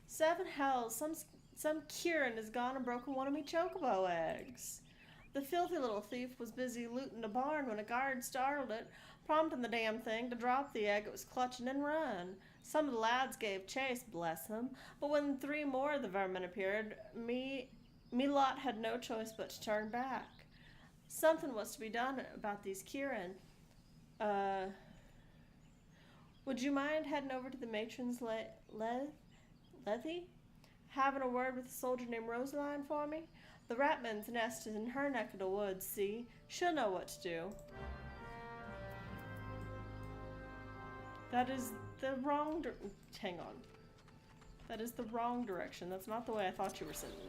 Seven hells, some Kieran has gone and broken one of me chocobo eggs. The filthy little thief was busy looting a barn when a guard startled it, prompting the damn thing to drop the egg it was clutching and run. Some of the lads gave chase, bless them, but when 3 more of the vermin appeared, me lot had no choice but to turn back. Something was to be done about these Kieran. Would you mind heading over to the matron's Lethe? Having a word with a soldier named Rosaline for me? The Ratman's nest is in her neck of the woods, see? She'll know what to do. That is the wrong hang on. That is the wrong direction. That's not the way I thought you were sending me.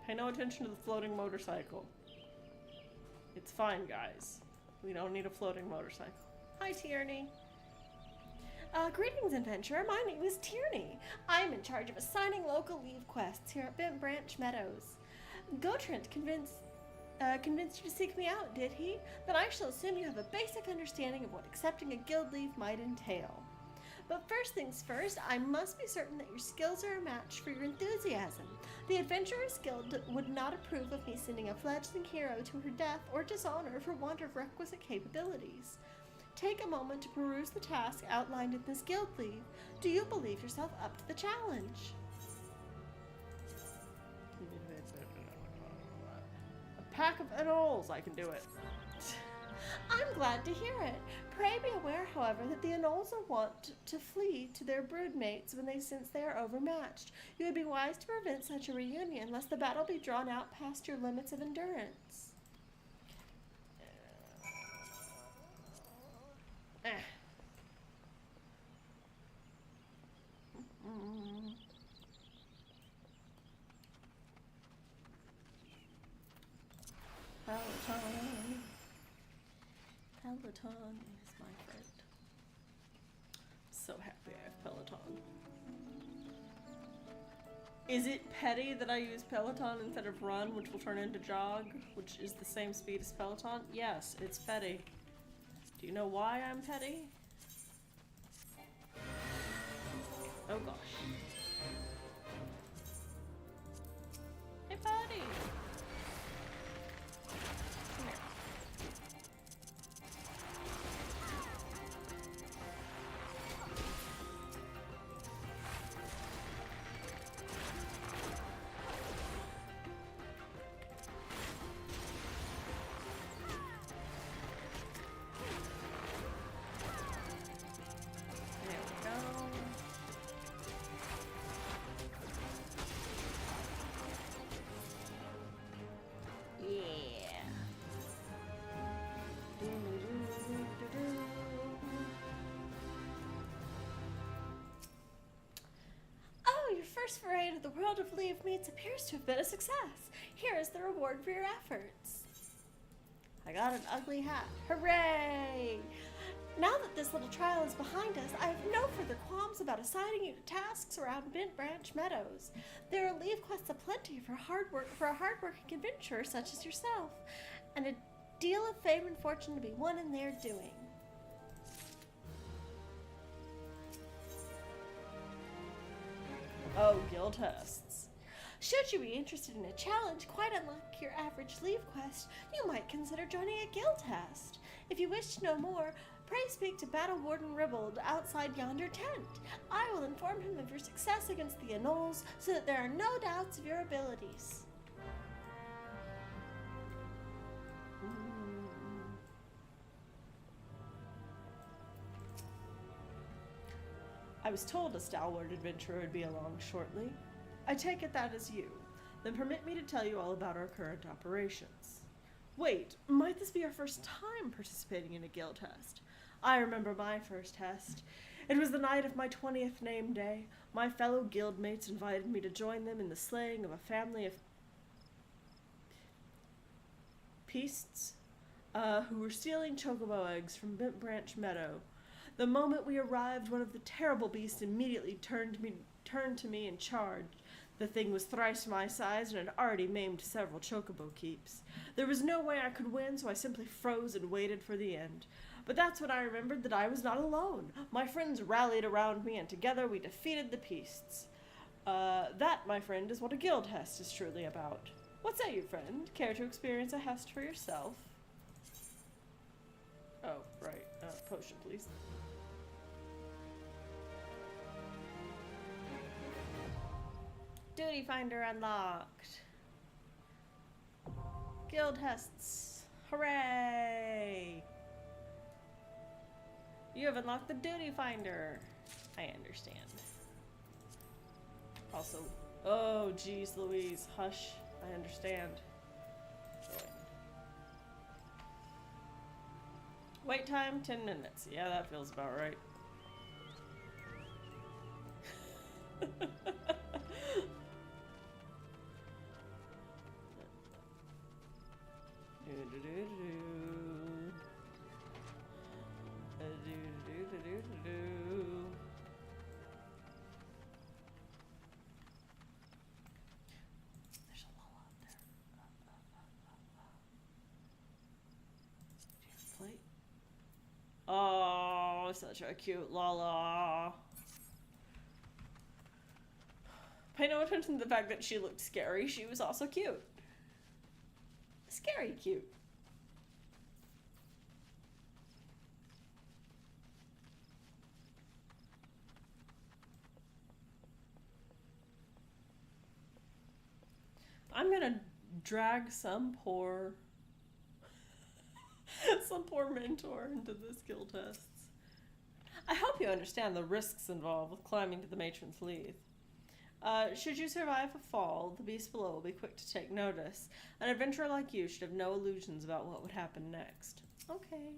Pay no attention to the floating motorcycle. It's fine, guys. We don't need a floating motorcycle. Hi, Tierney. Greetings, adventurer. My name is Tierney. I'm in charge of assigning local leave quests here at Bent Branch Meadows. Gotrent convinced you to seek me out, did he? Then I shall assume you have a basic understanding of what accepting a guild leave might entail. But first things first, I must be certain that your skills are a match for your enthusiasm. The Adventurers Guild would not approve of me sending a fledgling hero to her death or dishonor for want of requisite capabilities. Take a moment to peruse the task outlined in this guild leave. Do you believe yourself up to the challenge? A pack of anoles, I can do it. I'm glad to hear it. Pray be aware, however, that the anoles are wont to flee to their broodmates when they sense they are overmatched. You would be wise to prevent such a reunion, lest the battle be drawn out past your limits of endurance. Peloton is my friend. So happy I have Peloton. Is it petty that I use Peloton instead of run, which will turn into jog, which is the same speed as Peloton? Yes, it's petty. Do you know why I'm petty? Oh gosh. Hey buddy! Come here. There we go. Yeah. Oh, your first foray into the world of leaf meats appears to have been a success. Here is the reward for your efforts. I got an ugly hat. Hooray! Now that this little trial is behind us, I have no further qualms about assigning you to tasks around Bent Branch Meadows. There are leave quests aplenty for a hard-working adventurer such as yourself, and a deal of fame and fortune to be won in their doing. Oh, guild tests. Should you be interested in a challenge quite unlike your average leave quest, you might consider joining a guild test. If you wish to know more, pray speak to Battle Warden Ribald outside yonder tent. I will inform him of your success against the Anoles so that there are no doubts of your abilities. I was told a stalwart adventurer would be along shortly. I take it that is you. Then permit me to tell you all about our current operations. Wait, might this be your first time participating in a guild test? I remember my first test. It was the night of my 20th name day. My fellow guildmates invited me to join them in the slaying of a family of beasts who were stealing chocobo eggs from Bent Branch Meadow. The moment we arrived, one of the terrible beasts immediately turned to me and charged. The thing was thrice my size and had already maimed several chocobo keeps. There was no way I could win, so I simply froze and waited for the end. But that's when I remembered that I was not alone. My friends rallied around me, and together we defeated the beasts. That, my friend, is what a guild test is truly about. What say you, friend? Care to experience a test for yourself? Oh, right. Potion, please. Duty Finder unlocked. Guild tests. Hooray! You have unlocked the Duty Finder. I understand. Also, oh geez Louise, hush. I understand. Wait time, 10 minutes. Yeah, that feels about right. Oh, such a cute Lala. Pay no attention to the fact that she looked scary. She was also cute. Scary cute. I'm gonna drag some poor mentor into the skill tests. I hope you understand the risks involved with climbing to the matron's lead. Should you survive a fall, the beast below will be quick to take notice. An adventurer like you should have no illusions about what would happen next. Okay.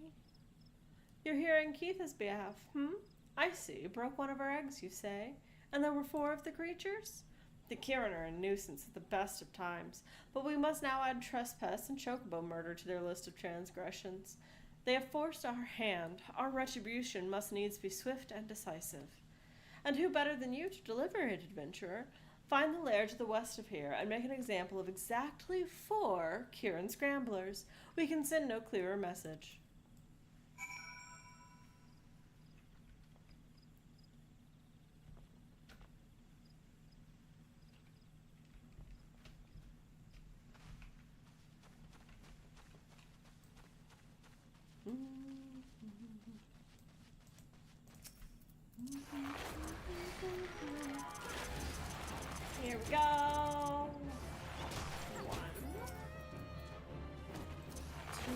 You're here in Keitha's behalf, I see. Broke one of our eggs, you say? And there were 4 of the creatures? The Kirin are a nuisance at the best of times, but we must now add trespass and chocobo murder to their list of transgressions. They have forced our hand. Our retribution must needs be swift and decisive. And who better than you to deliver it, adventurer? Find the lair to the west of here, and make an example of exactly 4 Kieran Scramblers. We can send no clearer message. Here we go. 1, 2.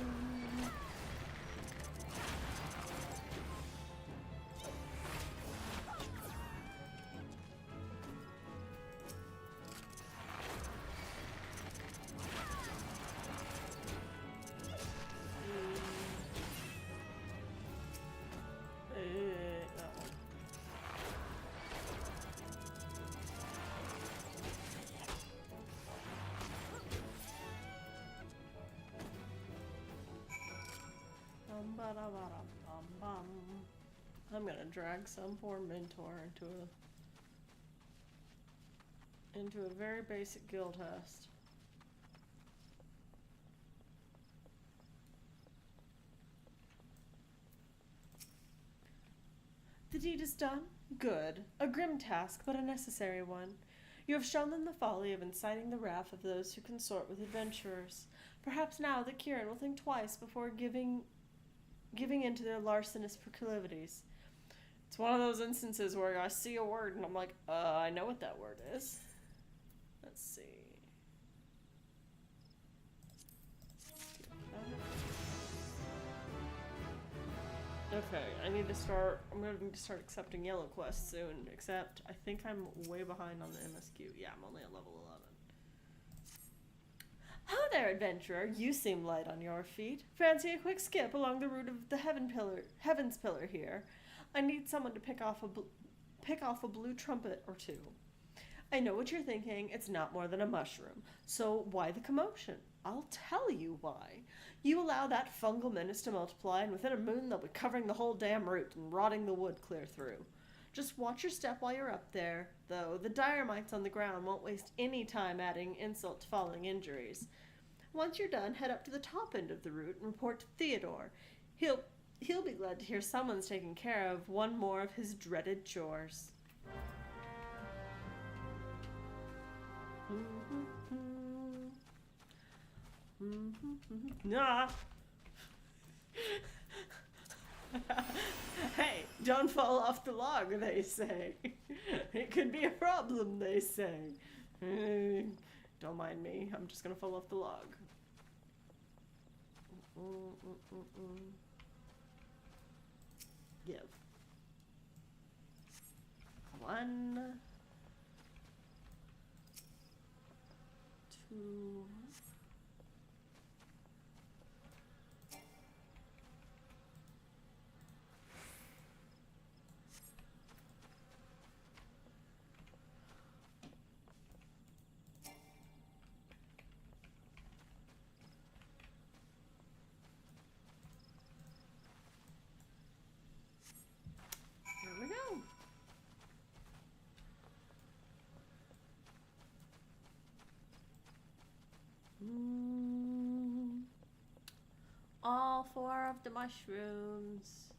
I'm gonna drag some poor mentor into a very basic guild test. The deed is done. Good. A grim task, but a necessary one. You have shown them the folly of inciting the wrath of those who consort with adventurers. Perhaps now the Kieran will think twice before giving in to their larcenous proclivities. It's one of those instances where I see a word and I'm like, I know what that word is. Let's see. Okay, I'm going to start accepting yellow quests soon, except I think I'm way behind on the MSQ. Yeah, I'm only at level 11. Ho there, adventurer. You seem light on your feet. Fancy a quick skip along the route of the Heaven's Pillar here. I need someone to pick off a blue trumpet or 2. I know what you're thinking. It's not more than a mushroom. So why the commotion? I'll tell you why. You allow that fungal menace to multiply, and within a moon they'll be covering the whole damn route and rotting the wood clear through. Just watch your step while you're up there, though. The dire mites on the ground won't waste any time adding insult to falling injuries. Once you're done, head up to the top end of the route and report to Theodore. He'll be glad to hear someone's taking care of one more of his dreaded chores. Nah. Hey, don't fall off the log, they say. It could be a problem, they say. Don't mind me. I'm just gonna fall off the log. Give. 1, 2. Here we go. All 4 of the mushrooms.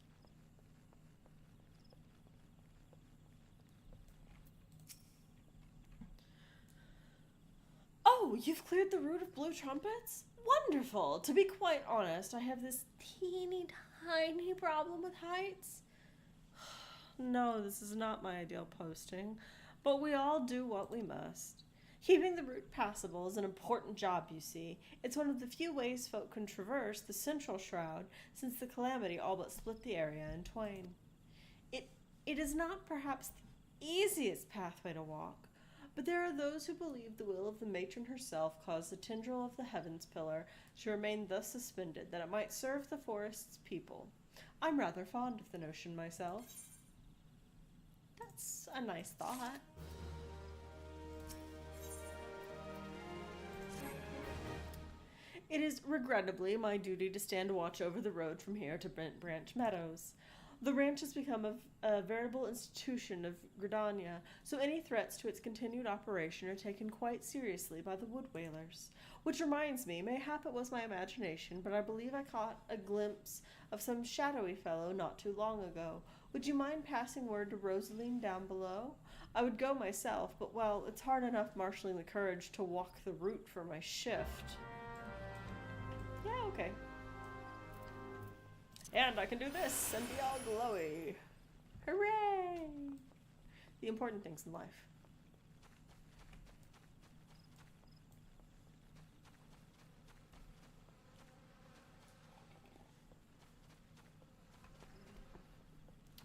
Oh, you've cleared the route of blue trumpets? Wonderful! To be quite honest, I have this teeny tiny problem with heights. No, this is not my ideal posting, but we all do what we must. Keeping the route passable is an important job, you see. It's one of the few ways folk can traverse the central shroud since the calamity all but split the area in twain. It is not perhaps the easiest pathway to walk, but there are those who believe the will of the matron herself caused the tendril of the Heaven's Pillar to remain thus suspended, that it might serve the forest's people. I'm rather fond of the notion myself. That's a nice thought. It is regrettably my duty to stand watch over the road from here to Brent Branch Meadows. The ranch has become a veritable institution of Gridania, so any threats to its continued operation are taken quite seriously by the wood whalers. Which reminds me, mayhap it was my imagination, but I believe I caught a glimpse of some shadowy fellow not too long ago. Would you mind passing word to Rosaline down below? I would go myself, but well, it's hard enough marshalling the courage to walk the route for my shift. Yeah, okay. And I can do this and be all glowy. Hooray! The important things in life.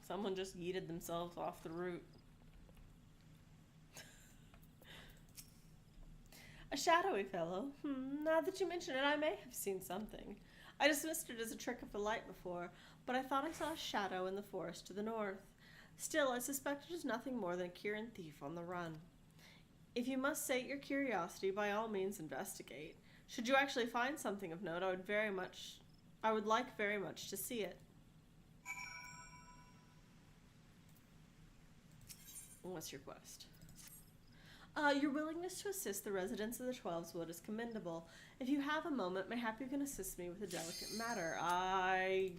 Someone just yeeted themselves off the route. A shadowy fellow? Now that you mention it, I may have seen something. I dismissed it as a trick of the light before, but I thought I saw a shadow in the forest to the north. Still, I suspect it is nothing more than a Kieran thief on the run. If you must sate your curiosity, by all means investigate. Should you actually find something of note, I would like very much to see it. What's your quest? Your willingness to assist the residents of the Twelveswood is commendable. If you have a moment, mayhap you can assist me with a delicate matter. My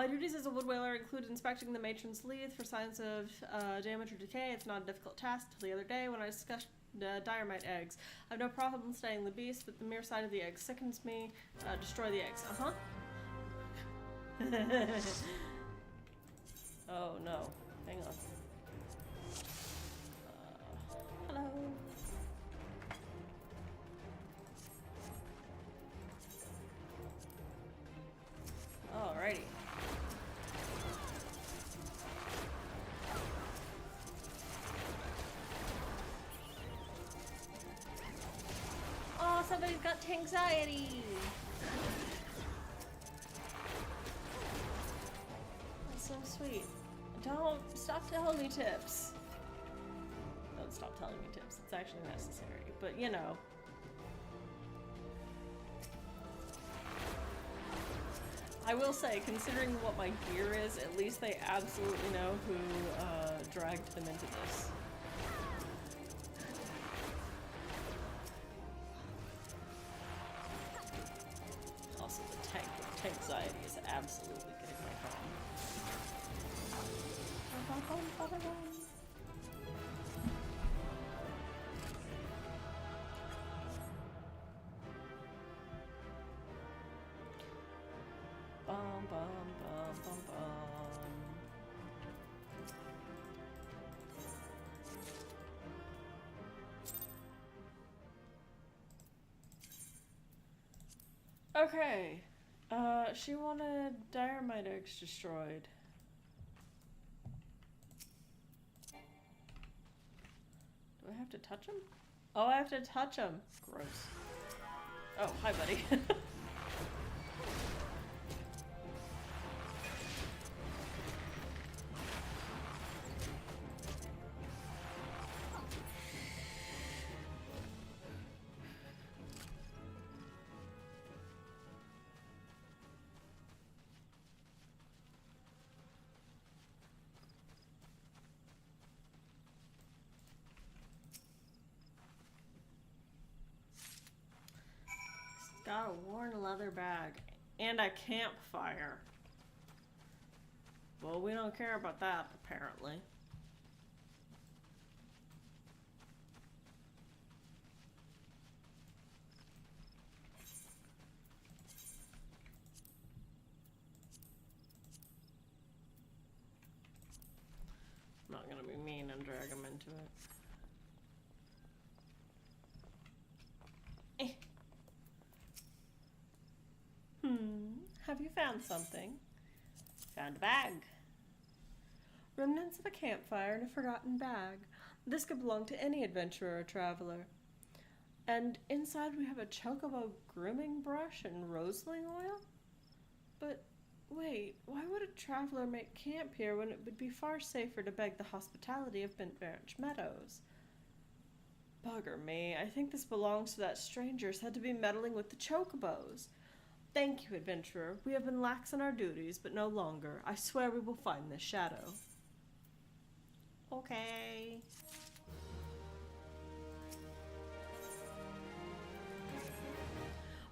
duties as a wood whaler include inspecting the matron's lathe for signs of damage or decay. It's not a difficult task till the other day when I discussed diorite eggs. I have no problem studying the beast, but the mere sight of the eggs sickens me. Destroy the eggs. Oh no. Hang on. Hello. Alrighty. Oh, somebody's got anxiety. That's so sweet. Don't stop telling me tips. Don't stop telling me tips. It's actually necessary, but you know. I will say, considering what my gear is, at least they absolutely know who dragged them into this. Also, the tank with anxiety is absolutely getting my phone. Bum, bum, bum, bum, bum. Okay. She wanted diorite eggs destroyed. Do I have to touch them? Oh, I have to touch them. Gross. Oh, hi, buddy. Got a worn leather bag and a campfire. Well, we don't care about that, apparently. I'm not gonna be mean and drag him into it. Have you found something? Found a bag. Remnants of a campfire and a forgotten bag. This could belong to any adventurer or traveler. And inside we have a chocobo grooming brush and roseling oil? But wait, why would a traveler make camp here when it would be far safer to beg the hospitality of Bent Branch Meadows? Bugger me. I think this belongs to that stranger said to be meddling with the chocobos. Thank you, adventurer. We have been lax in our duties, but no longer. I swear we will find this shadow. Okay.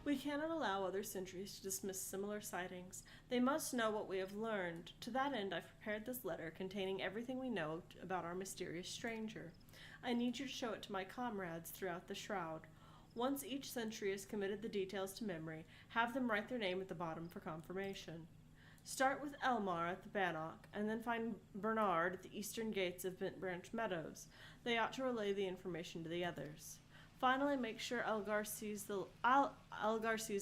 We cannot allow other sentries to dismiss similar sightings. They must know what we have learned. To that end, I've prepared this letter containing everything we know about our mysterious stranger. I need you to show it to my comrades throughout the shroud. Once each sentry has committed the details to memory, have them write their name at the bottom for confirmation. Start with Elmar at the Bannock, and then find Bernard at the eastern gates of Bent Branch Meadows. They ought to relay the information to the others. Finally, make sure Elgar sees the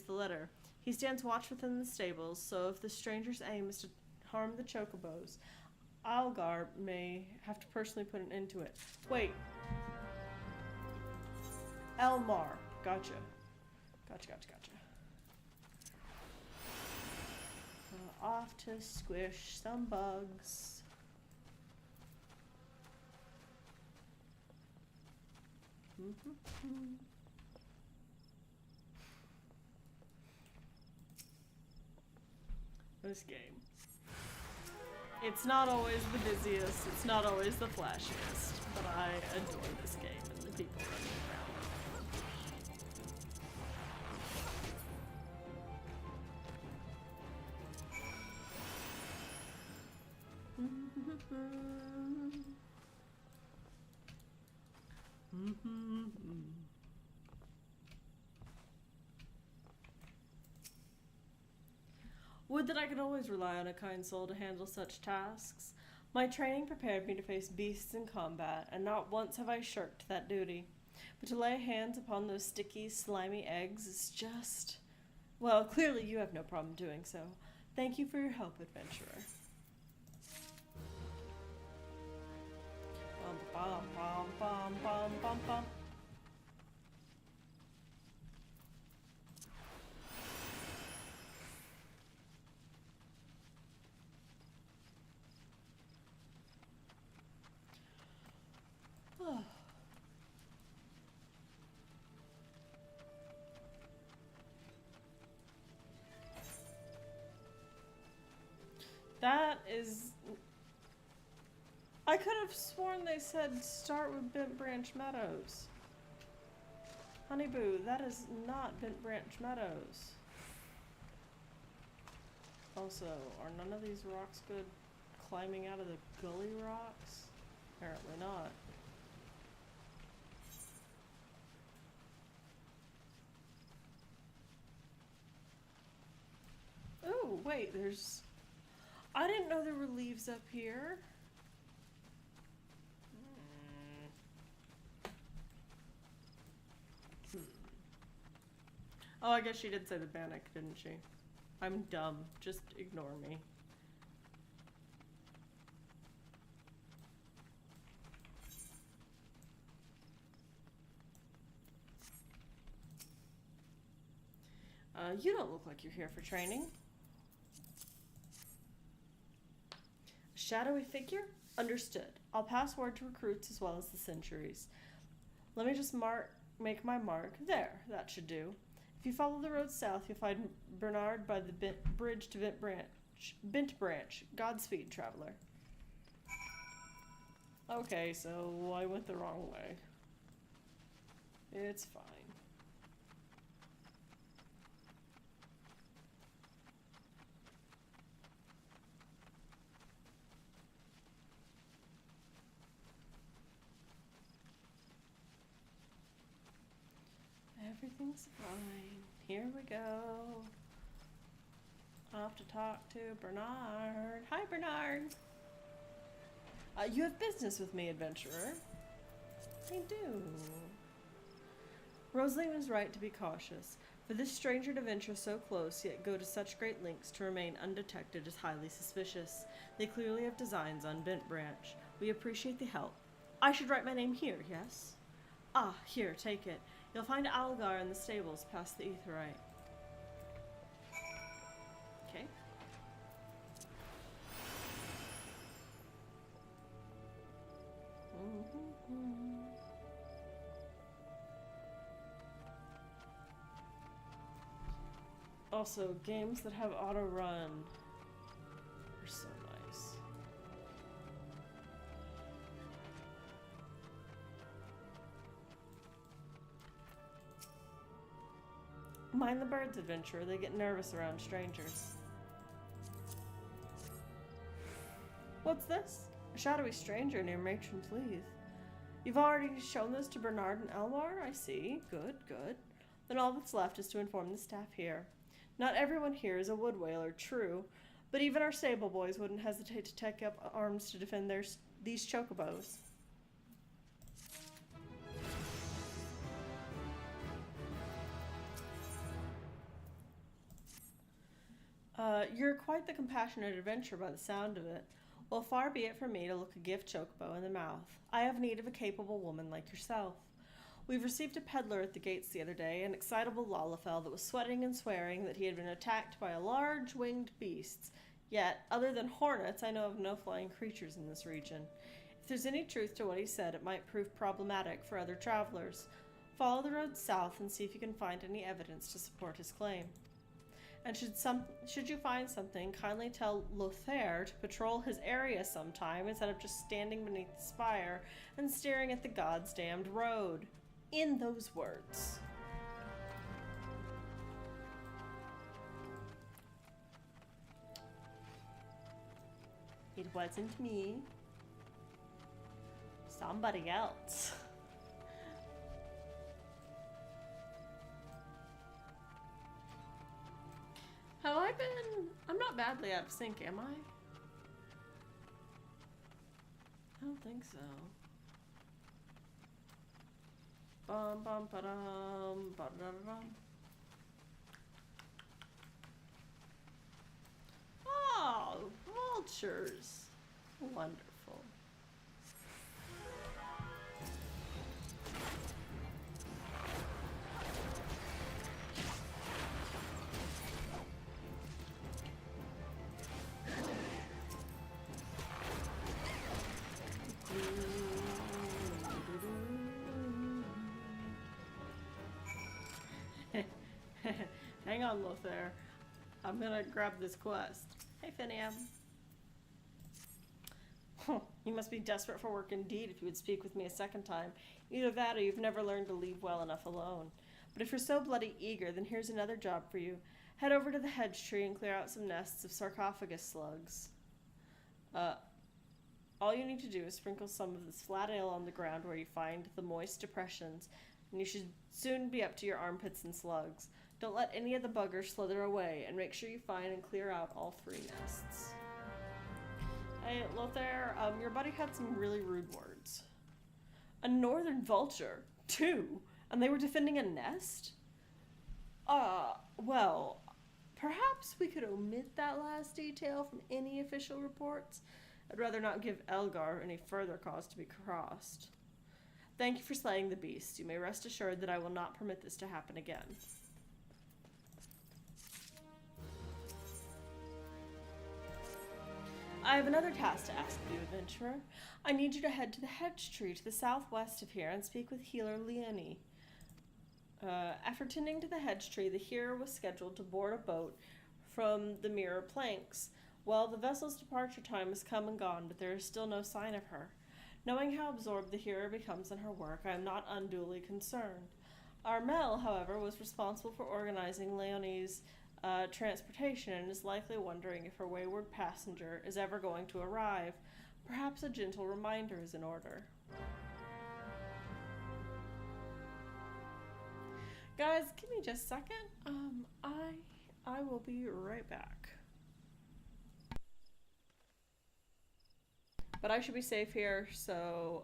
letter. He stands watch within the stables, so if the stranger's aim is to harm the chocobos, Algar may have to personally put an end to it. Wait. Elmar. Gotcha. Off to squish some bugs. This game. It's not always the busiest, it's not always the flashiest, but I adore this game and the people running around. Would that I could always rely on a kind soul to handle such tasks. My training prepared me to face beasts in combat, and not once have I shirked that duty. But to lay hands upon those sticky, slimy eggs is just... Well, clearly you have no problem doing so. Thank you for your help, adventurer. Bum, bum, bum, bum, bum, bum. That is... I could have sworn they said start with Bent Branch Meadows. Honeyboo, that is not Bent Branch Meadows. Also, are none of these rocks good climbing out of the gully rocks? Apparently not. Oh, wait, there's... I didn't know there were leaves up here. Oh, I guess she did say the Bannock, didn't she? I'm dumb. Just ignore me. You don't look like you're here for training. A shadowy figure? Understood. I'll pass word to recruits as well as the sentries. Let me just make my mark. There, that should do. If you follow the road south, you'll find Bernard by the bridge to Bent Branch. Godspeed, traveler. Okay, so I went the wrong way. It's fine. Everything's fine. Here we go. Off to talk to Bernard. Hi, Bernard. You have business with me, adventurer. I do. Rosaline is right to be cautious. For this stranger to venture so close, yet go to such great lengths to remain undetected is highly suspicious. They clearly have designs on Bent Branch. We appreciate the help. I should write my name here, yes? Ah, here, take it. You'll find Algar in the stables past the Aetheryte. Okay. Also, games that have auto run are so nice. Mind the Birds adventure. They get nervous around strangers. What's this? A shadowy stranger near Matron's Leith. You've already shown this to Bernard and Elmar? I see. Good, good. Then all that's left is to inform the staff here. Not everyone here is a wood whaler, true, but even our stable boys wouldn't hesitate to take up arms to defend these chocobos. You're quite the compassionate adventurer by the sound of it. Well, far be it from me to look a gift chocobo in the mouth. I have need of a capable woman like yourself. We've received a peddler at the gates the other day, an excitable Lalafell that was sweating and swearing that he had been attacked by a large winged beast. Yet, other than hornets, I know of no flying creatures in this region. If there's any truth to what he said, it might prove problematic for other travelers. Follow the road south and see if you can find any evidence to support his claim. And should you find something, kindly tell Lothair to patrol his area sometime instead of just standing beneath the spire and staring at the God's damned road. In those words. It wasn't me. Somebody else. Have I been... I'm not badly out of sync, am I? I don't think so. Bum bum ba-dum, ba-da-da-dum. Oh, vultures. Wonderful. Hang on, Lothair. I'm gonna grab this quest. Hey, Finiam. You must be desperate for work indeed if you would speak with me a second time. Either that or you've never learned to leave well enough alone. But if you're so bloody eager, then here's another job for you. Head over to the hedge tree and clear out some nests of sarcophagus slugs. All you need to do is sprinkle some of this flat ale on the ground where you find the moist depressions, and you should soon be up to your armpits in slugs. Don't let any of the buggers slither away, and make sure you find and clear out all 3 nests. Hey, Lothair, your buddy had some really rude words. A northern vulture? 2? And they were defending a nest? Well, perhaps we could omit that last detail from any official reports. I'd rather not give Elgar any further cause to be crossed. Thank you for slaying the beast. You may rest assured that I will not permit this to happen again. I have another task to ask of you, adventurer. I need you to head to the hedge tree to the southwest of here and speak with healer Leonie. After tending to the hedge tree, the healer was scheduled to board a boat from the Mirror Planks. Well, the vessel's departure time has come and gone, but there is still no sign of her. Knowing how absorbed the healer becomes in her work, I am not unduly concerned. Armel, however, was responsible for organizing Leonie's transportation and is likely wondering if her wayward passenger is ever going to arrive. Perhaps a gentle reminder is in order. Guys, give me just a second. I will be right back. But I should be safe here, so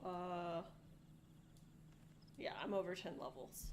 yeah, I'm over 10 levels.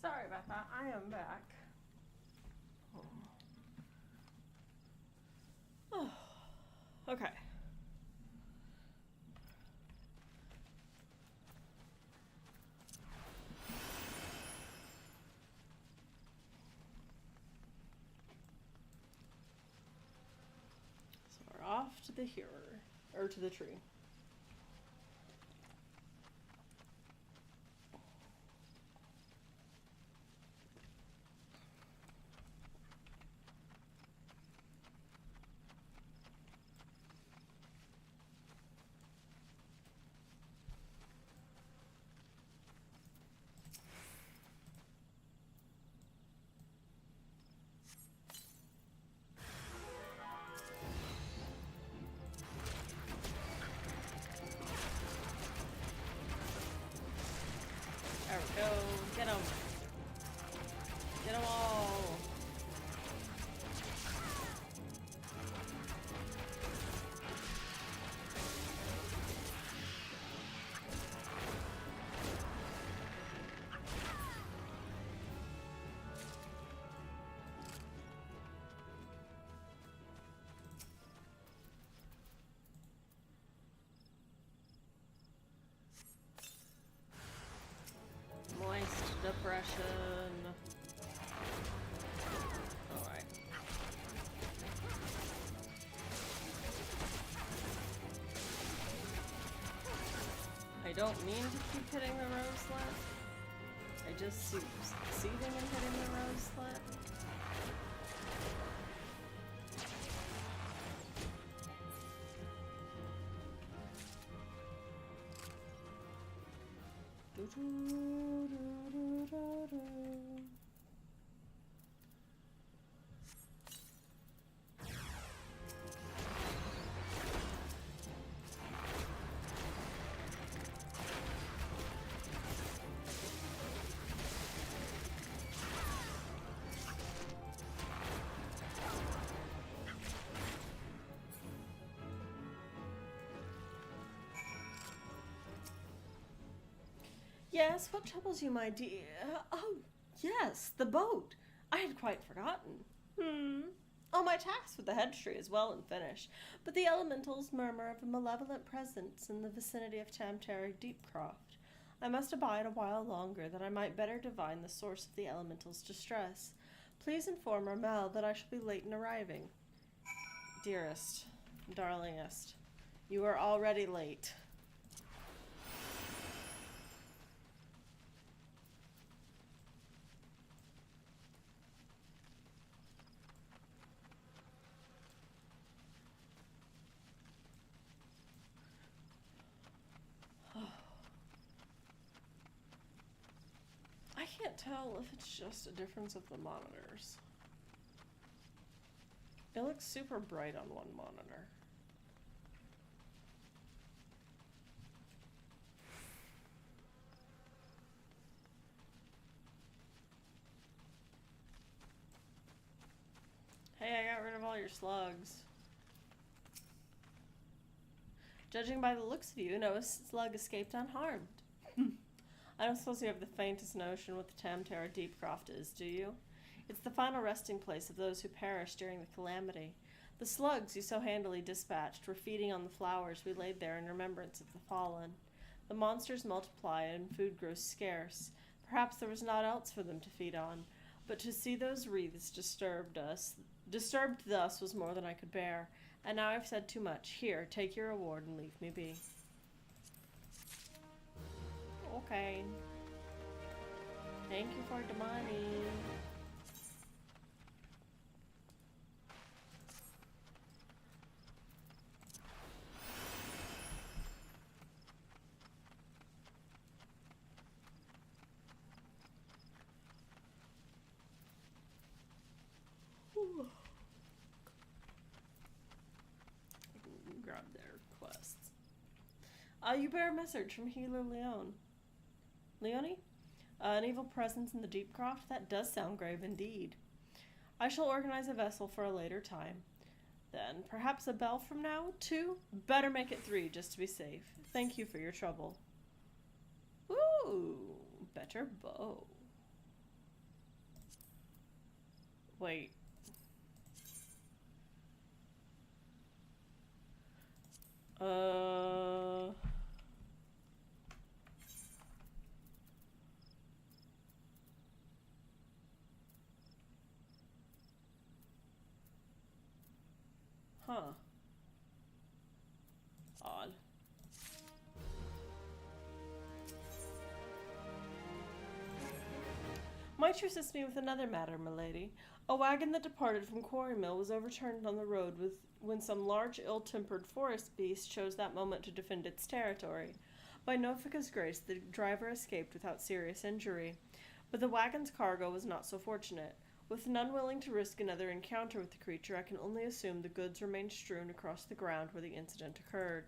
Sorry about that. I am back. Oh. Okay. So we're off to the hearer, or to the tree. There we go. Get them. Get them all. Moist depression. Alright. I don't mean to keep hitting the rose slit. I just keep succeeding in hitting the rose slit. Yes, what troubles you, my dear? Oh, yes, the boat. I had quite forgotten. All my tasks with the hedge tree is well and finished, but the elementals murmur of a malevolent presence in the vicinity of Tamtara Deepcroft. I must abide a while longer, that I might better divine the source of the elementals' distress. Please inform Ramel that I shall be late in arriving. Dearest, darlingest, you are already late. I can't tell if it's just a difference of the monitors. It looks super bright on one monitor. Hey, I got rid of all your slugs. Judging by the looks of you, no slug escaped unharmed. I don't suppose you have the faintest notion what the Tamtara Deepcroft is, do you? It's the final resting place of those who perished during the calamity. The slugs you so handily dispatched were feeding on the flowers we laid there in remembrance of the fallen. The monsters multiply and food grows scarce. Perhaps there was naught else for them to feed on, but to see those wreaths disturbed thus was more than I could bear. And now I've said too much. Here, take your reward and leave me be. Okay. Thank you for the money. Grab their quests. You bear a message from Healer Leone. Leone? An evil presence in the Deepcroft? That does sound grave indeed. I shall organize a vessel for a later time. Then, perhaps a bell from now? 2? Better make it 3, just to be safe. Thank you for your trouble. Ooh, better bow. Wait. Huh. Odd. Might you assist me with another matter, milady? A wagon that departed from Quarry Mill was overturned on the road when some large, ill-tempered forest beast chose that moment to defend its territory. By Nofika's grace, the driver escaped without serious injury, but the wagon's cargo was not so fortunate. With none willing to risk another encounter with the creature, I can only assume the goods remained strewn across the ground where the incident occurred.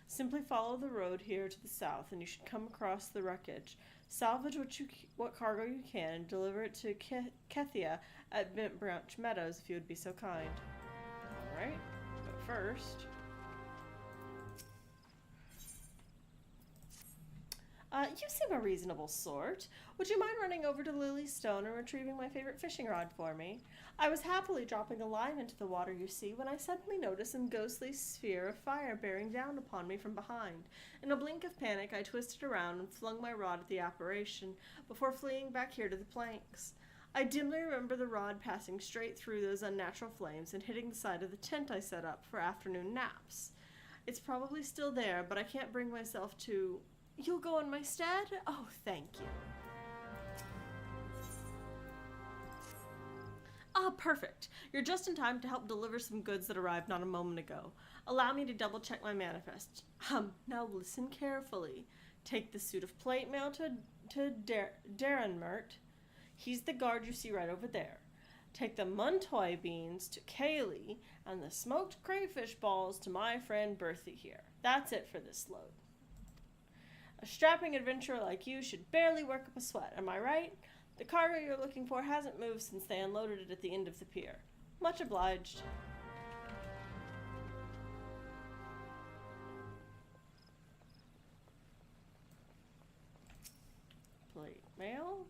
Simply follow the road here to the south, and you should come across the wreckage. Salvage what cargo you can, and deliver it to Kethia at Bent Branch Meadows, if you would be so kind. Alright, but first... you seem a reasonable sort. Would you mind running over to Lily's Stone and retrieving my favorite fishing rod for me? I was happily dropping a line into the water, you see, when I suddenly noticed a ghostly sphere of fire bearing down upon me from behind. In a blink of panic, I twisted around and flung my rod at the apparition, before fleeing back here to the planks. I dimly remember the rod passing straight through those unnatural flames and hitting the side of the tent I set up for afternoon naps. It's probably still there, but I can't bring myself to... You'll go in my stead? Oh, thank you. Ah, perfect. You're just in time to help deliver some goods that arrived not a moment ago. Allow me to double-check my manifest. Now listen carefully. Take the suit of plate mail to Darrenmert. He's the guard you see right over there. Take the Muntoy beans to Kaylee, and the smoked crayfish balls to my friend Berthy here. That's it for this load. A strapping adventurer like you should barely work up a sweat, am I right? The cargo you're looking for hasn't moved since they unloaded it at the end of the pier. Much obliged. Plate mail.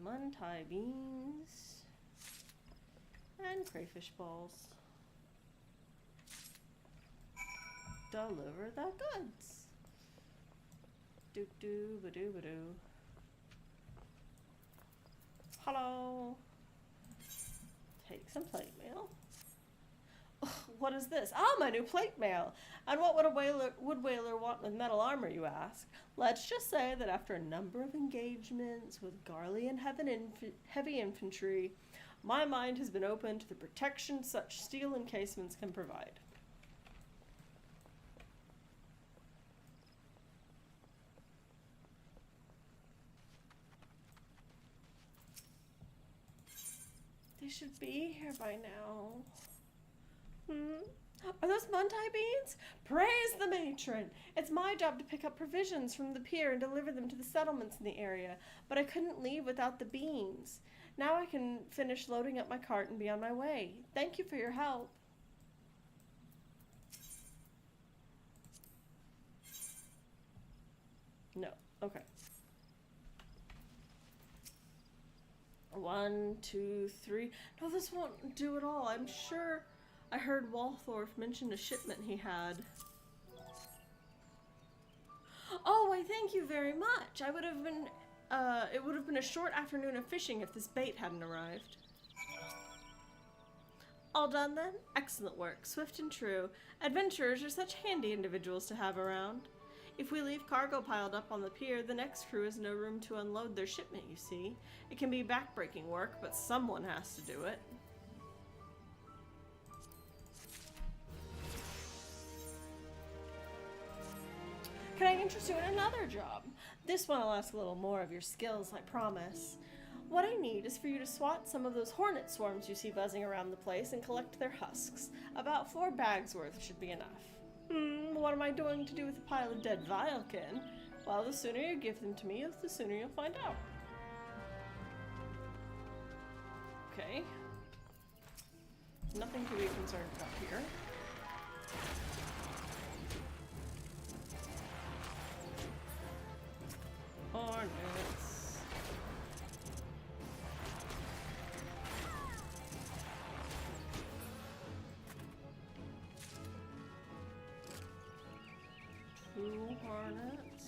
Muntai beans. And crayfish balls. Deliver the goods. Doo-doo-ba-doo-ba-doo. Hello. Take some plate mail. Ugh, what is this? Ah, my new plate mail. And what would a wood whaler want with metal armor, you ask? Let's just say that after a number of engagements with Garly and heavy infantry, my mind has been opened to the protection such steel encasements can provide. They should be here by now. Are those Muntai beans? Praise the matron! It's my job to pick up provisions from the pier and deliver them to the settlements in the area, but I couldn't leave without the beans. Now I can finish loading up my cart and be on my way. Thank you for your help. No. Okay. 1, 2, 3. No, this won't do at all. I'm sure I heard Walthorf mention a shipment he had. Oh, I thank you very much. It would have been a short afternoon of fishing if this bait hadn't arrived. All done then? Excellent work. Swift and true. Adventurers are such handy individuals to have around. If we leave cargo piled up on the pier, the next crew has no room to unload their shipment, you see. It can be backbreaking work, but someone has to do it. Can I interest you in another job? This one will ask a little more of your skills, I promise. What I need is for you to swat some of those hornet swarms you see buzzing around the place and collect their husks. About 4 bags worth should be enough. What am I going to do with a pile of dead Vilekin? Well, the sooner you give them to me, the sooner you'll find out. Okay. Nothing to be concerned about here. Hornets. 2 hornets.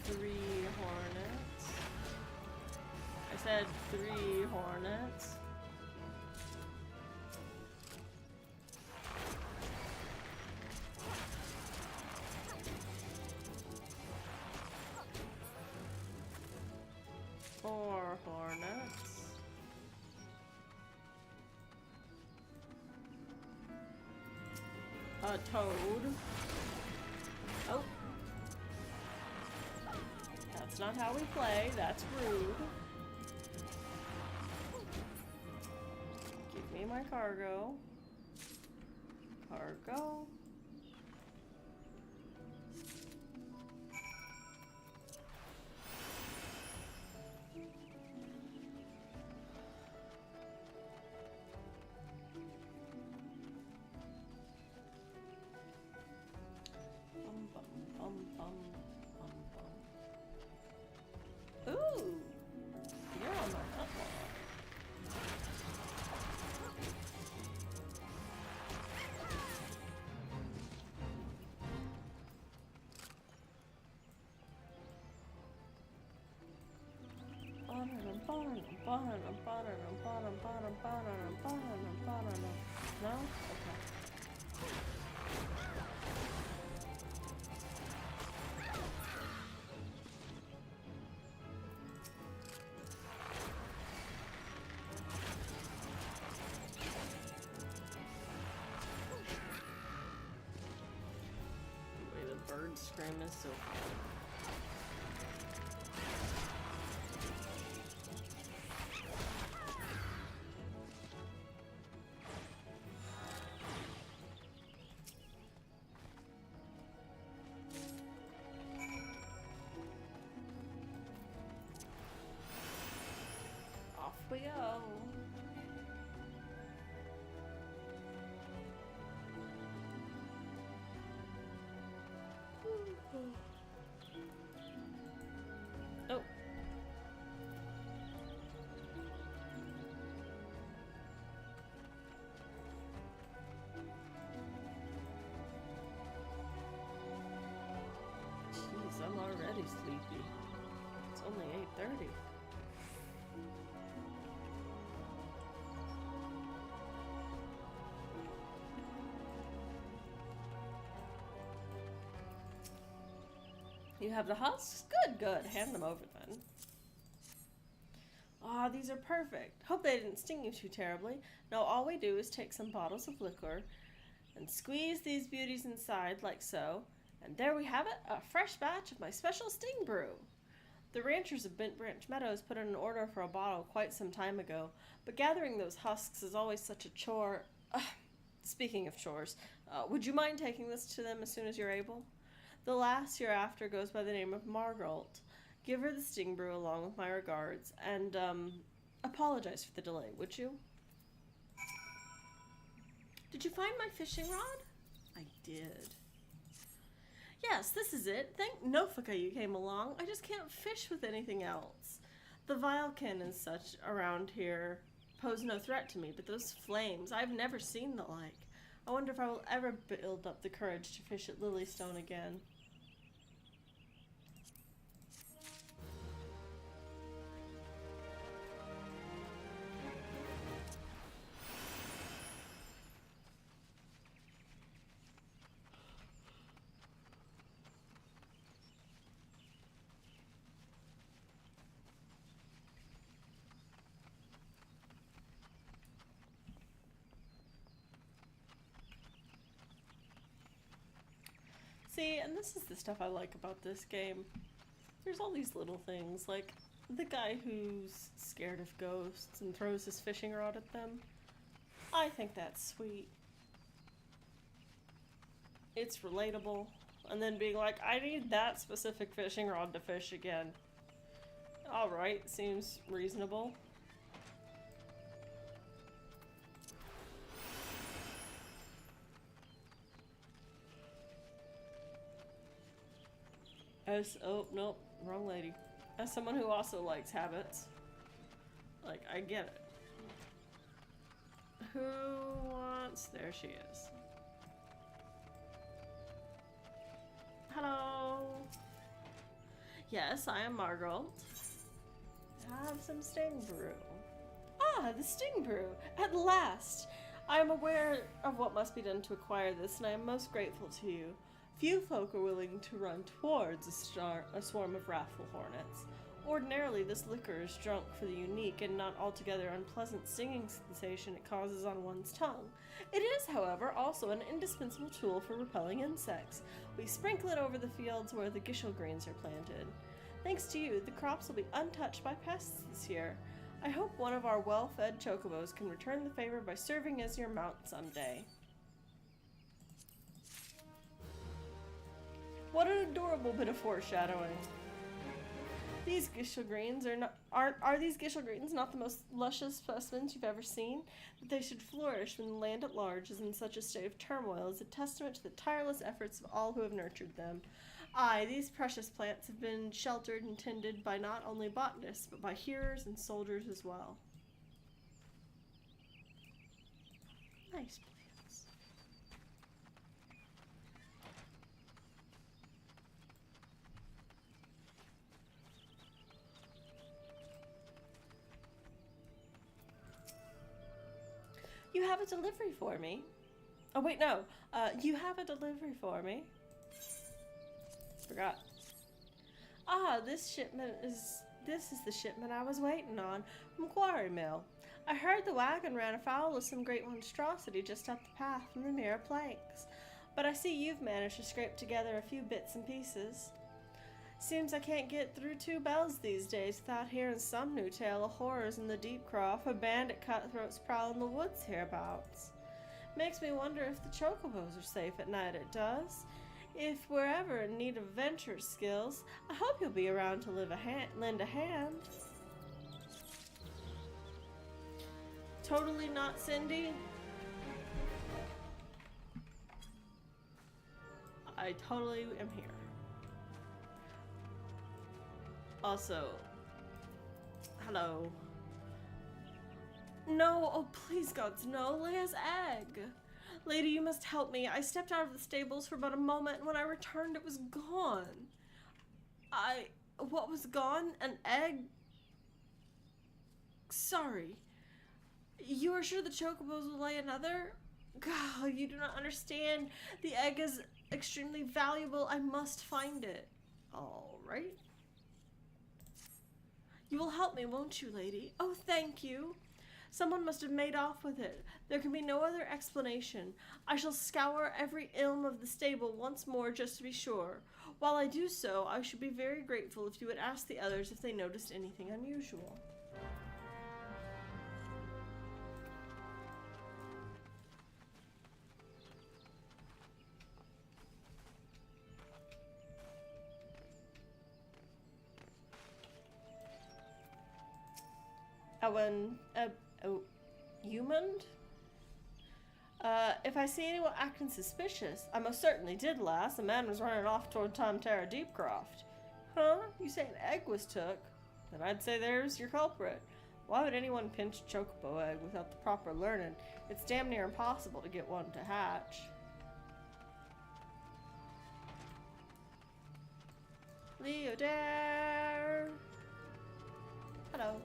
Three hornets. I said 3 hornets. Four hornets. A toad. Oh. That's not how we play. That's rude. Give me my cargo. Cargo. Ooh! You're on my upload. No? Okay. The way the bird scream is so funny. Off we go. Oh. Jeez, I'm already sleepy. It's only 8:30. You have the husks? Good, good. Hand them over then. Ah, these are perfect. Hope they didn't sting you too terribly. Now all we do is take some bottles of liquor and squeeze these beauties inside like so. And there we have it, a fresh batch of my special sting brew. The ranchers of Bent Branch Meadows put in an order for a bottle quite some time ago, but gathering those husks is always such a chore. Speaking of chores, would you mind taking this to them as soon as you're able? The lass you're after goes by the name of Margaret. Give her the sting brew along with my regards, and, apologize for the delay, would you? Did you find my fishing rod? I did. Yes, this is it. Thank Nofika you came along. I just can't fish with anything else. The vilekin and such around here pose no threat to me, but those flames, I've never seen the like. I wonder if I will ever build up the courage to fish at Lilystone again. See, and this is the stuff I like about this game. There's all these little things, like the guy who's scared of ghosts and throws his fishing rod at them. I think that's sweet. It's relatable. And then being like, I need that specific fishing rod to fish again. Alright, seems reasonable. Oh, nope, wrong lady. As someone who also likes habits, like, I get it. Who wants... There she is. Hello. Yes, I am Margot. Have some sting brew. Ah, the sting brew! At last! I am aware of what must be done to acquire this, and I am most grateful to you. Few folk are willing to run towards a swarm of wrathful hornets. Ordinarily, this liquor is drunk for the unique and not altogether unpleasant stinging sensation it causes on one's tongue. It is, however, also an indispensable tool for repelling insects. We sprinkle it over the fields where the gishel greens are planted. Thanks to you, the crops will be untouched by pests this year. I hope one of our well-fed chocobos can return the favor by serving as your mount someday. What an adorable bit of foreshadowing. These gishel greens are these gishel greens not the most luscious specimens you've ever seen? That they should flourish when the land at large is in such a state of turmoil is a testament to the tireless efforts of all who have nurtured them. Aye, these precious plants have been sheltered and tended by not only botanists, but by hearers and soldiers as well. Nice plants. You have a delivery for me? Oh wait, no. You have a delivery for me? Forgot. Ah, this is the shipment I was waiting on from Quarry Mill. I heard the wagon ran afoul of some great monstrosity just up the path from the mere planks, but I see you've managed to scrape together a few bits and pieces. Seems I can't get through 2 bells these days without hearing some new tale of horrors in the deep croft or bandit cutthroats prowling the woods hereabouts. Makes me wonder if the chocobos are safe at night, it does. If we're ever in need of adventurous skills, I hope you'll be around to lend a hand. Totally not Cindy. I totally am here. Also, hello. No, oh please gods no, Leia's egg. Lady, you must help me. I stepped out of the stables for but a moment, and when I returned it was gone. What was gone? An egg? Sorry. You are sure the chocobos will lay another? God, you do not understand. The egg is extremely valuable. I must find it. All right. You will help me, won't you, lady? Oh, thank you. Someone must have made off with it. There can be no other explanation. I shall scour every elm of the stable once more just to be sure. While I do so, I should be very grateful if you would ask the others if they noticed anything unusual. Humand? If I see anyone acting suspicious, I most certainly did, lass. A man was running off toward Tom Terra Deepcroft. Huh? You say an egg was took? Then I'd say there's your culprit. Why would anyone pinch a chocobo egg without the proper learning? It's damn near impossible to get one to hatch. Leo Dare! Hello.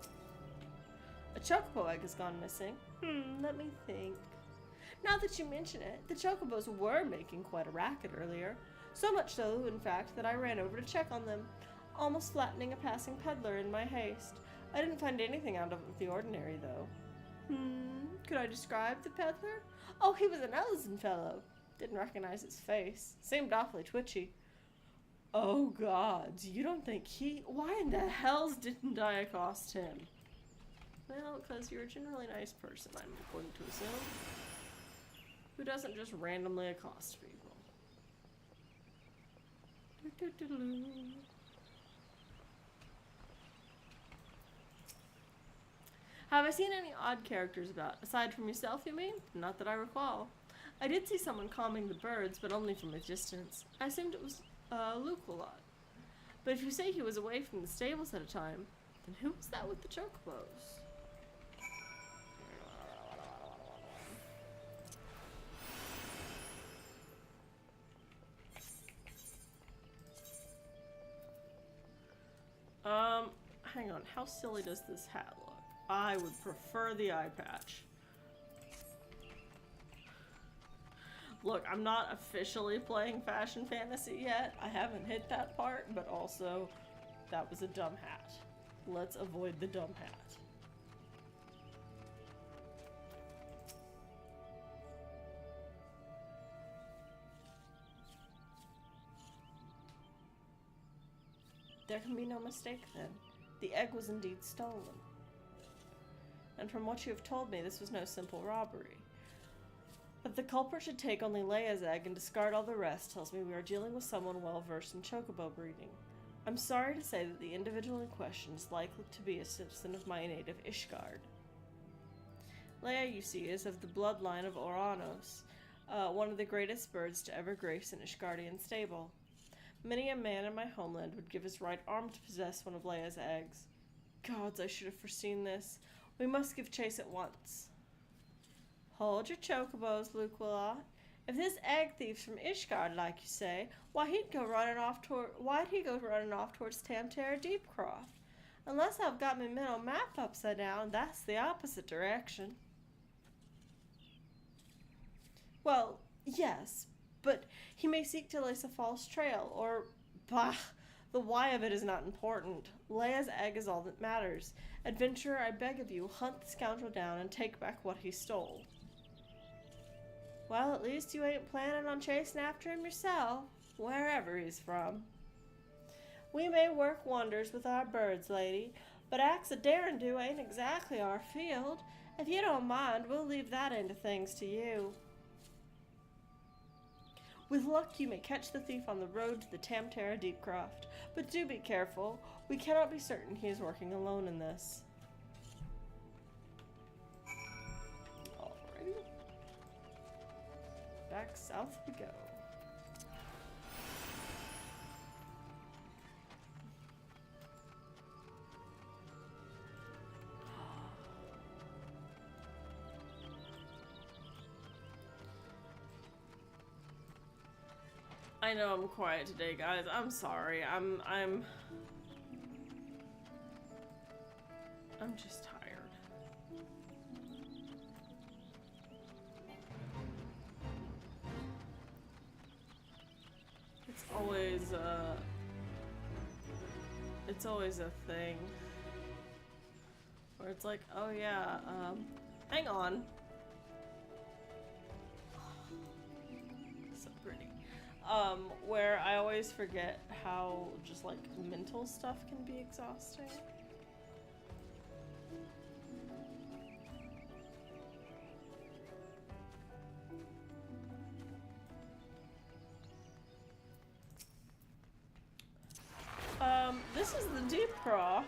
A chocobo egg has gone missing. Let me think. Now that you mention it, the chocobos were making quite a racket earlier. So much so, in fact, that I ran over to check on them, almost flattening a passing peddler in my haste. I didn't find anything out of the ordinary, though. Could I describe the peddler? Oh, he was an Ellison fellow. Didn't recognize his face. Seemed awfully twitchy. Oh, gods, you don't think why in the hells didn't I accost him? Well, because you're a generally nice person, I'm going to assume. Who doesn't just randomly accost people. Have I seen any odd characters about? Aside from yourself, you mean? Not that I recall. I did see someone calming the birds, but only from a distance. I assumed it was Luke a lot. But if you say he was away from the stables at a time, then who was that with the chocobos? hang on. How silly does this hat look? I would prefer the eye patch. Look, I'm not officially playing Fashion Fantasy yet. I haven't hit that part, but also, that was a dumb hat. Let's avoid the dumb hat. There can be no mistake then. The egg was indeed stolen. And from what you have told me, this was no simple robbery. That the culprit should take only Leia's egg and discard all the rest tells me we are dealing with someone well versed in chocobo breeding. I'm sorry to say that the individual in question is likely to be a citizen of my native Ishgard. Leia, you see, is of the bloodline of Oranos, one of the greatest birds to ever grace an Ishgardian stable. Many a man in my homeland would give his right arm to possess one of Leia's eggs. Gods, I should have foreseen this. We must give chase at once. Hold your chocobos, Luke Willot. If this egg thief's from Ishgard, like you say, why'd he go running off towards Tamtara Deepcroft? Unless I've got my mental map upside down, that's the opposite direction. Well, yes, but he may seek to lace a false trail, or, bah, the why of it is not important. Leia's egg is all that matters. Adventurer, I beg of you, hunt the scoundrel down and take back what he stole. Well, at least you ain't planning on chasing after him yourself, wherever he's from. We may work wonders with our birds, lady, but acts of derring-do ain't exactly our field. If you don't mind, we'll leave that end of things to you. With luck, you may catch the thief on the road to the Tamtara Deepcroft, but do be careful. We cannot be certain he is working alone in this. Alrighty. Back south we go. I know I'm quiet today, guys. I'm sorry. I'm just tired. It's always a thing where it's like, oh yeah, hang on. So pretty. Where I always forget how just like mental stuff can be exhausting. This is the Deepcroft.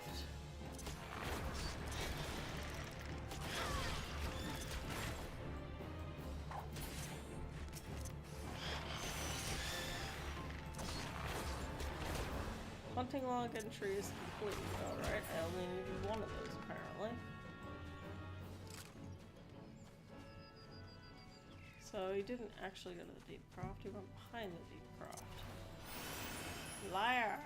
Hunting log entry is complete. Alright, I only needed one of those apparently. So he didn't actually go to the Deepcroft, he went behind the Deepcroft. Liar!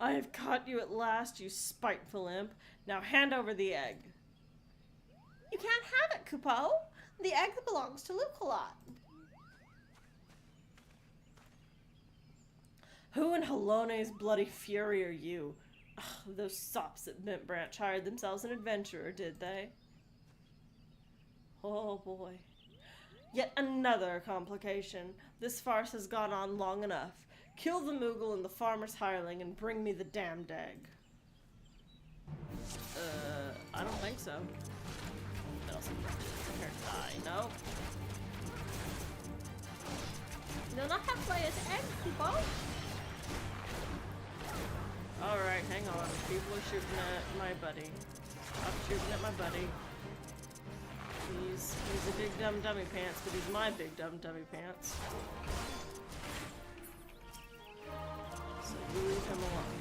I have caught you at last, you spiteful imp. Now hand over the egg. You can't have it, Kupo. The egg belongs to Luke-a-lot. Who in Halone's bloody fury are you? Ugh, those sops at Mint Branch hired themselves an adventurer, did they? Oh boy. Yet another complication. This farce has gone on long enough. Kill the Moogle and the farmer's hireling and bring me the damned egg. I don't think so. What else is here to die? No. You do not have Leia's egg, Kupo. Alright, hang on. People are shooting at my buddy. Stop shooting at my buddy. He's a big dumb dummy pants, but he's my big dumb dummy pants. So you leave him alone.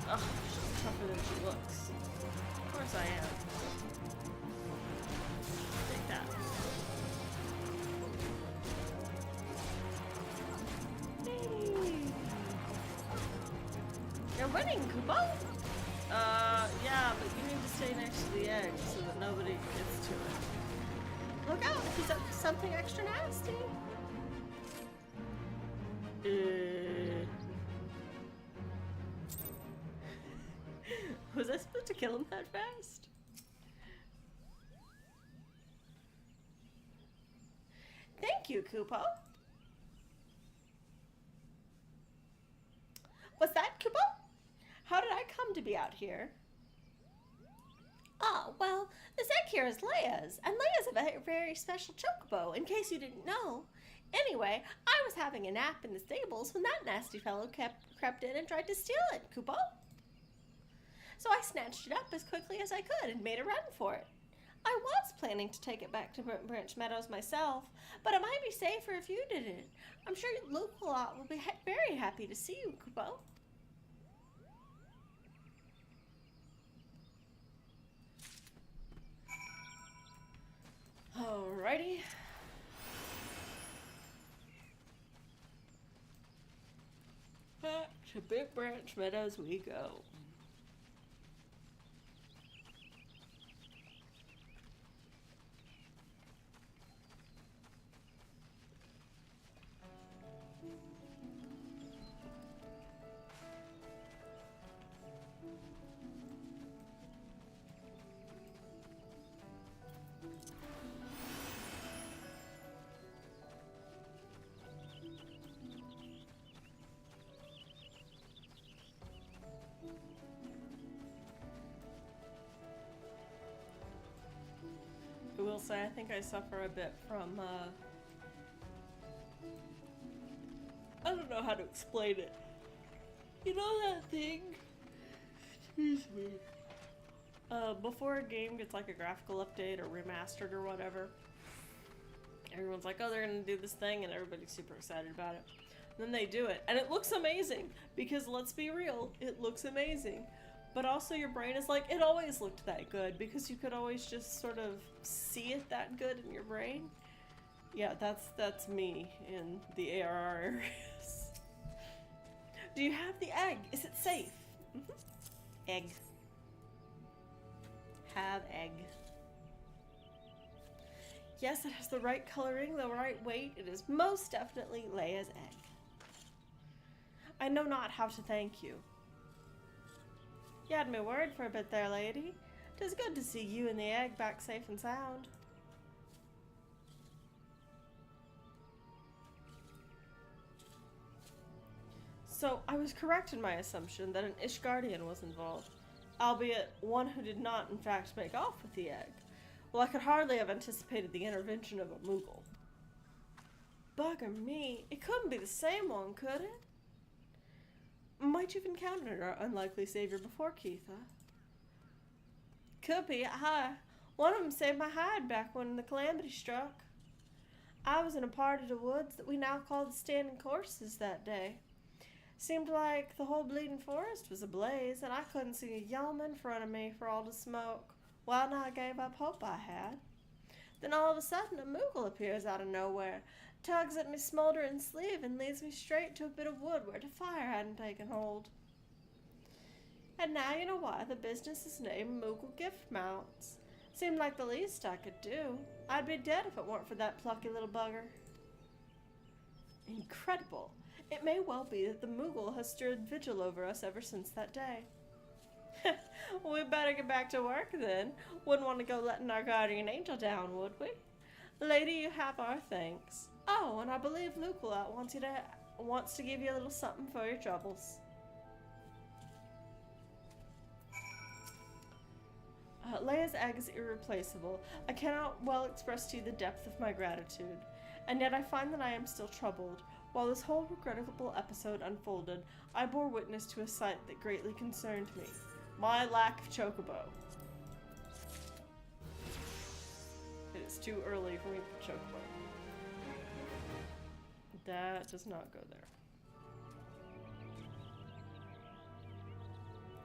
Ugh, she's tougher than she looks. Of course I am. Take that. You're winning, Kubo! Yeah, but you need to stay next to the egg so that nobody gets to it. Look out, he's up to something extra nasty. Was I supposed to kill him that fast? Thank you, Kupo. Was that Kupo? How did I come to be out here? Oh, well, this egg here is Leia's, and Leia's a very, very special chocobo, in case you didn't know. Anyway, I was having a nap in the stables when that nasty fellow crept in and tried to steal it, Kupo. So I snatched it up as quickly as I could and made a run for it. I was planning to take it back to Branch Meadows myself, but it might be safer if you did it. I'm sure Luke will be very happy to see you, Kupo. Alrighty. Back to Big Branch Meadows we go. I will say, I think I suffer a bit from, I don't know how to explain it. You know that thing? Excuse me. Before a game gets like a graphical update or remastered or whatever, everyone's like, oh, they're gonna do this thing, and everybody's super excited about it. And then they do it, and it looks amazing, because let's be real, it looks amazing. But also your brain is like, it always looked that good, because you could always just sort of see it that good in your brain. Yeah, that's me in the ARR areas. Do you have the egg? Is it safe? Mm-hmm. Egg. Have egg. Yes, it has the right coloring, the right weight. It is most definitely Leia's egg. I know not how to thank you. You had me worried for a bit there, lady. 'Tis good to see you and the egg back safe and sound. So, I was correct in my assumption that an Ishgardian was involved, albeit one who did not, in fact, make off with the egg. Well, I could hardly have anticipated the intervention of a Moogle. Bugger me, it couldn't be the same one, could it? Might you've encountered our unlikely savior before, Keitha? Could be, one of them saved my hide back when the calamity struck. I was in a part of the woods that we now call the Standing Courses that day. Seemed like the whole bleeding forest was ablaze, and I couldn't see a yelm in front of me for all the smoke. Well, now I gave up hope I had. Then all of a sudden a Moogle appears out of nowhere, tugs at me smoldering sleeve, and leads me straight to a bit of wood where the fire hadn't taken hold. And now you know why the business is named Moogle Gift Mounts. Seemed like the least I could do. I'd be dead if it weren't for that plucky little bugger. Incredible. It may well be that the Moogle has stood vigil over us ever since that day. We better get back to work then. Wouldn't want to go letting our guardian angel down, would we? Lady, you have our thanks. Oh, and I believe Luke wants to give you a little something for your troubles. Leia's egg is irreplaceable. I cannot well express to you the depth of my gratitude. And yet I find that I am still troubled. While this whole regrettable episode unfolded, I bore witness to a sight that greatly concerned me. My lack of chocobo. It is too early for me for chocobo. That does not go there.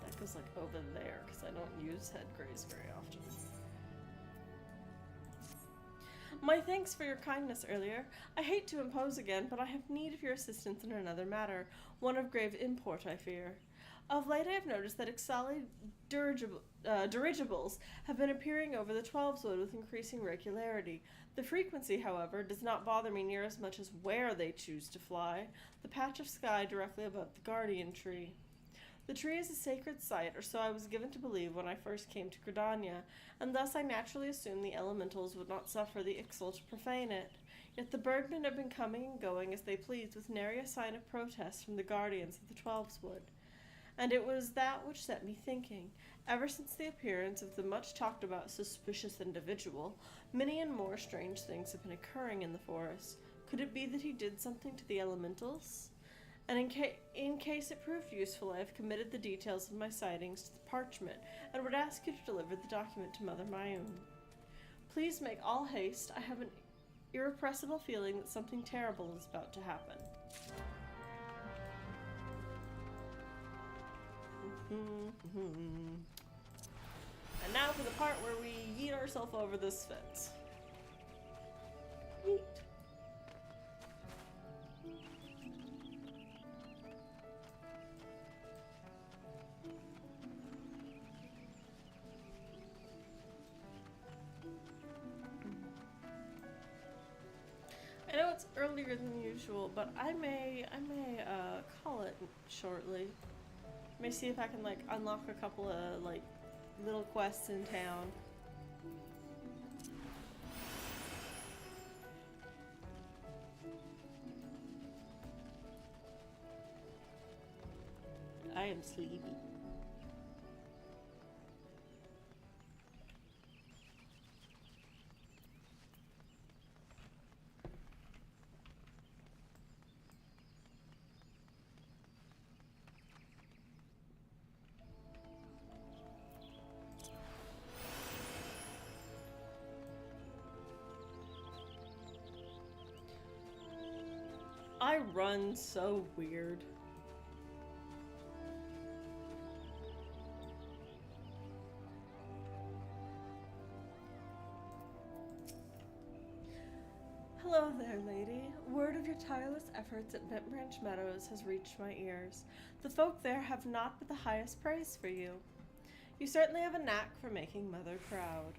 That goes like over there, because I don't use head grays very often. My thanks for your kindness earlier. I hate to impose again, but I have need of your assistance in another matter, one of grave import, I fear. Of late I have noticed that Ixali dirigibles have been appearing over the Twelveswood with increasing regularity. The frequency, however, does not bother me near as much as where they choose to fly, the patch of sky directly above the guardian tree. The tree is a sacred site, or so I was given to believe when I first came to Gridania, and thus I naturally assumed the elementals would not suffer the Ixal to profane it. Yet the birdmen have been coming and going as they pleased, with nary a sign of protest from the guardians of the Twelveswood. And it was that which set me thinking. Ever since the appearance of the much-talked-about suspicious individual, many and more strange things have been occurring in the forest. Could it be that he did something to the elementals? And in case it proved useful, I have committed the details of my sightings to the parchment, and would ask you to deliver the document to Mother Mayun. Please make all haste. I have an irrepressible feeling that something terrible is about to happen. And now for the part where we yeet ourselves over this fence. Yeet. I know it's earlier than usual, but I may call it shortly. May see if I can like unlock a couple of like little quests in town. I am sleepy. I run so weird. Hello there, lady. Word of your tireless efforts at Bent Branch Meadows has reached my ears. The folk there have naught but the highest praise for you. You certainly have a knack for making Mother proud.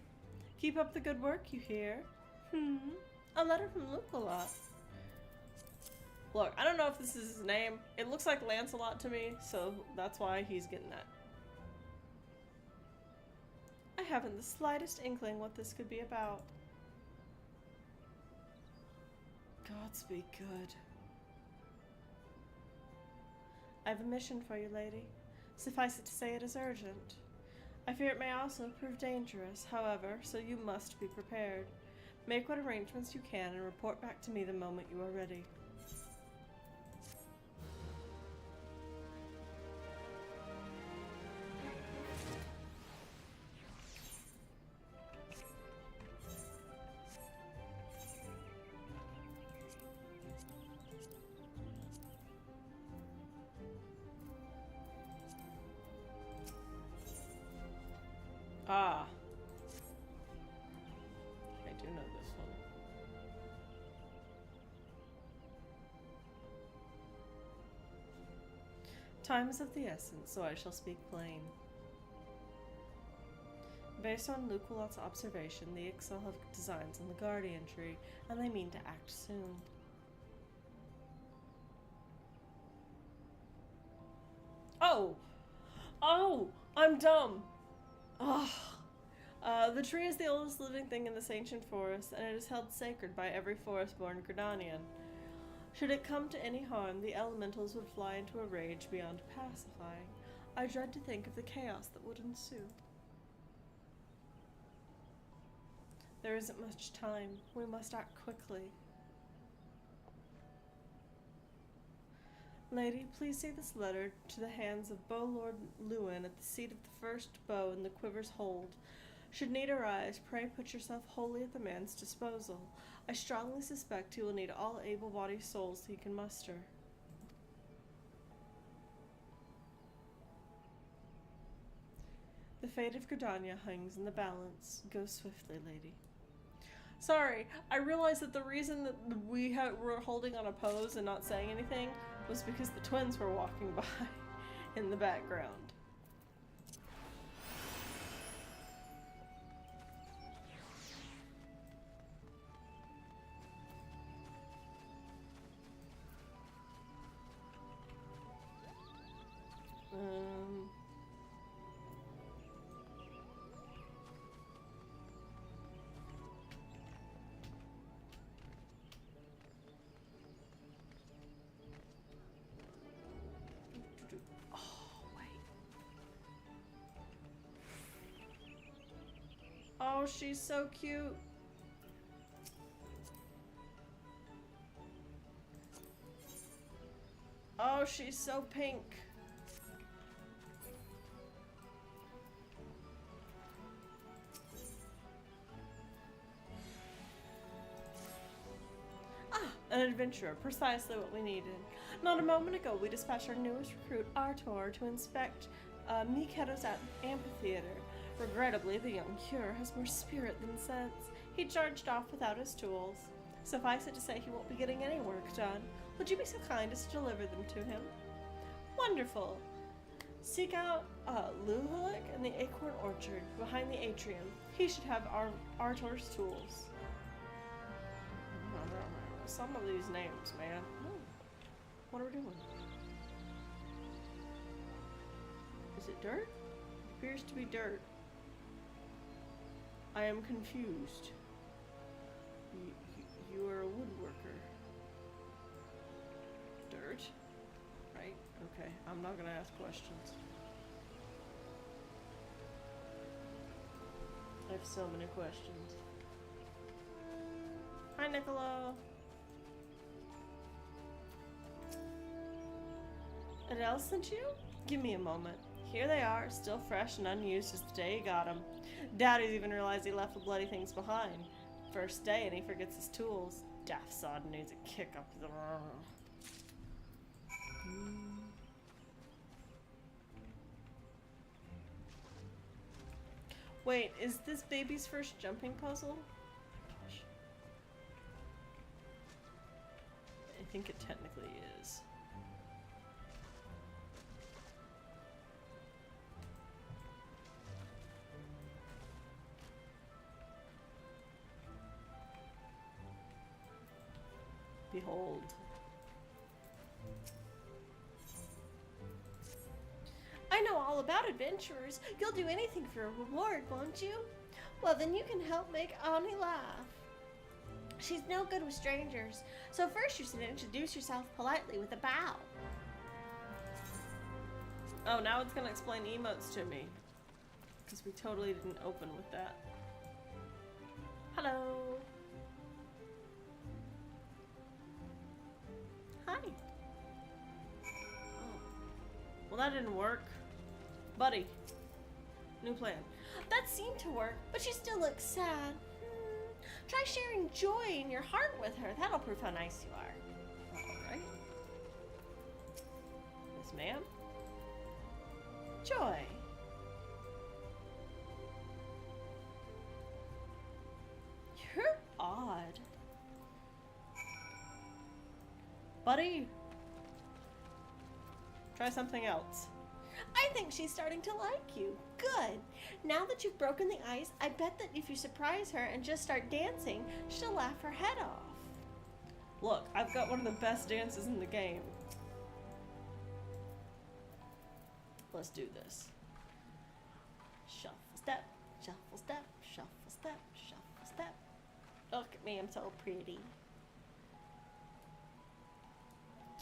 Keep up the good work, you hear? A letter from Luke-a-lot. Look, I don't know if this is his name. It looks like Lancelot to me, so that's why he's getting that. I haven't the slightest inkling what this could be about. Godspeed good. I have a mission for you, lady. Suffice it to say it is urgent. I fear it may also prove dangerous, however, so you must be prepared. Make what arrangements you can and report back to me the moment you are ready. Ah. I do know this one. Time is of the essence, so I shall speak plain. Based on Luke-a-lot's observation, the Ixal have designs on the Guardian Tree, and they mean to act soon. Oh! Oh! I'm dumb! Ugh. The tree is the oldest living thing in this ancient forest, and it is held sacred by every forest-born Gridanian. Should it come to any harm, the elementals would fly into a rage beyond pacifying. I dread to think of the chaos that would ensue. There isn't much time. We must act quickly. Lady, please take this letter to the hands of Bow Lord Lewin at the seat of the first bow in the quiver's hold. Should need arise, pray put yourself wholly at the man's disposal. I strongly suspect he will need all able-bodied souls he can muster. The fate of Gridania hangs in the balance. Go swiftly, lady. Sorry, I realized that the reason that we were holding on a pose and not saying anything was because the twins were walking by in the background. Oh, she's so cute. Oh, she's so pink. Ah, an adventurer. Precisely what we needed. Not a moment ago, we dispatched our newest recruit, Artor, to inspect Miketo's amphitheater. Regrettably, the young cure has more spirit than sense. He charged off without his tools. Suffice it to say, he won't be getting any work done. Would you be so kind as to deliver them to him? Wonderful. Seek out Luhulik in the Acorn Orchard, behind the atrium. He should have Artor's tools. Some of these names, man. What are we doing? Is it dirt? It appears to be dirt. I am confused. You are a woodworker. Dirt? Right? Okay, I'm not gonna ask questions. I have so many questions. Hi, Niccolo. Adele sent you? Give me a moment. Here they are, still fresh and unused as the day he got them. Doubt he's even realized he left the bloody things behind. First day and he forgets his tools. Daft sod needs a kick up the... Wait, is this baby's first jumping puzzle? Gosh. I think it technically is. Behold. I know all about adventurers. You'll do anything for a reward, won't you? Well, then you can help make Ani laugh. She's no good with strangers, so first you should introduce yourself politely with a bow. Oh, now it's gonna explain emotes to me. Because we totally didn't open with that. Hello. Hi. Oh. Well, that didn't work. Buddy. New plan. That seemed to work, but she still looks sad. Try sharing joy in your heart with her. That'll prove how nice you are. Alright. Yes, ma'am. Joy. You're odd. Buddy. Try something else. I think she's starting to like you. Good. Now that you've broken the ice, I bet that if you surprise her and just start dancing, she'll laugh her head off. Look, I've got one of the best dances in the game. Let's do this. Shuffle step, shuffle step, shuffle step, shuffle step. Look at me, I'm so pretty.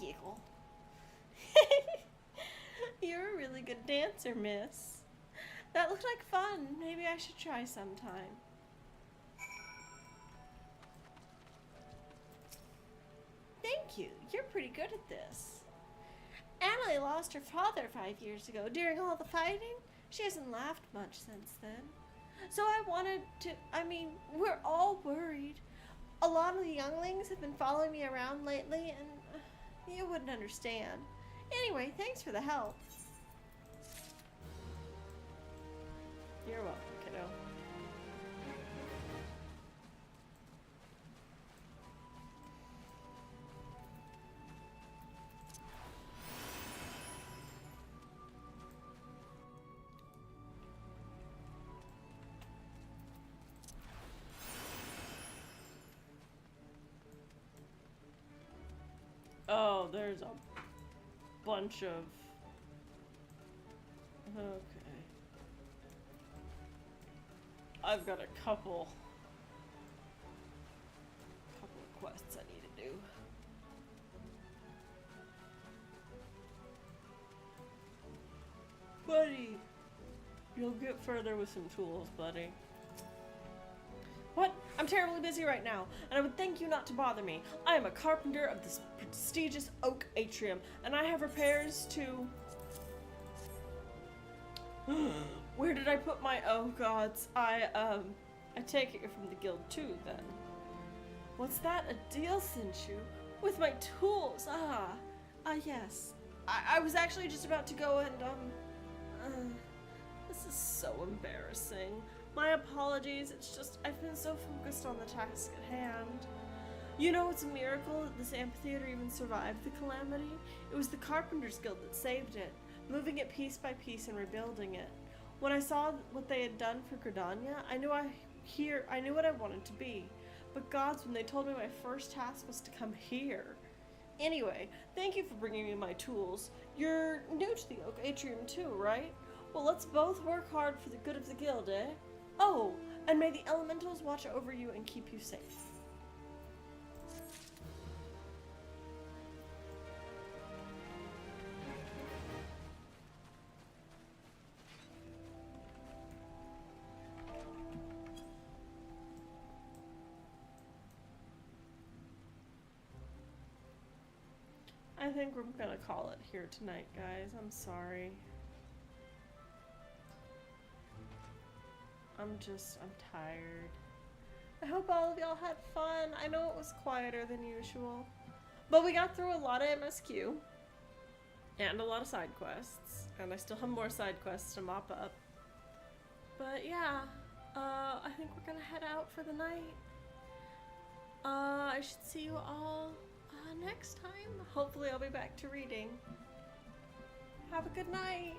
Giggle. You're a really good dancer, miss. That looked like fun. Maybe I should try sometime. Thank you. You're pretty good at this. Annalie lost her father 5 years ago during all the fighting. She hasn't laughed much since then. So I wanted to, we're all worried. A lot of the younglings have been following me around lately, and you wouldn't understand. Anyway, thanks for the help. You're welcome, kiddo. Oh, there's a bunch of... Okay. I've got a couple of quests I need to do. Buddy! You'll get further with some tools, buddy. What? I'm terribly busy right now, and I would thank you not to bother me. I am a carpenter of this prestigious oak atrium, and I have repairs to... Where did I put my... Oh, gods. I take it you're from the guild too, then. What's that? A deal cinch you? With my tools? Yes. I was actually just about to go and, this is so embarrassing. My apologies, it's just, I've been so focused on the task at hand. You know, it's a miracle that this amphitheater even survived the calamity. It was the Carpenters Guild that saved it, moving it piece by piece and rebuilding it. When I saw what they had done for Gridania, I knew what I wanted to be. But gods, when they told me my first task was to come here. Anyway, thank you for bringing me my tools. You're new to the Oak Atrium too, right? Well, let's both work hard for the good of the guild, eh? Oh, and may the elementals watch over you and keep you safe. I think we're gonna call it here tonight, guys. I'm sorry. I'm tired. I hope all of y'all had fun. I know it was quieter than usual, but we got through a lot of MSQ and a lot of side quests, and I still have more side quests to mop up. But yeah, I think we're gonna head out for the night. I should see you all next time. Hopefully I'll be back to reading. Have a good night.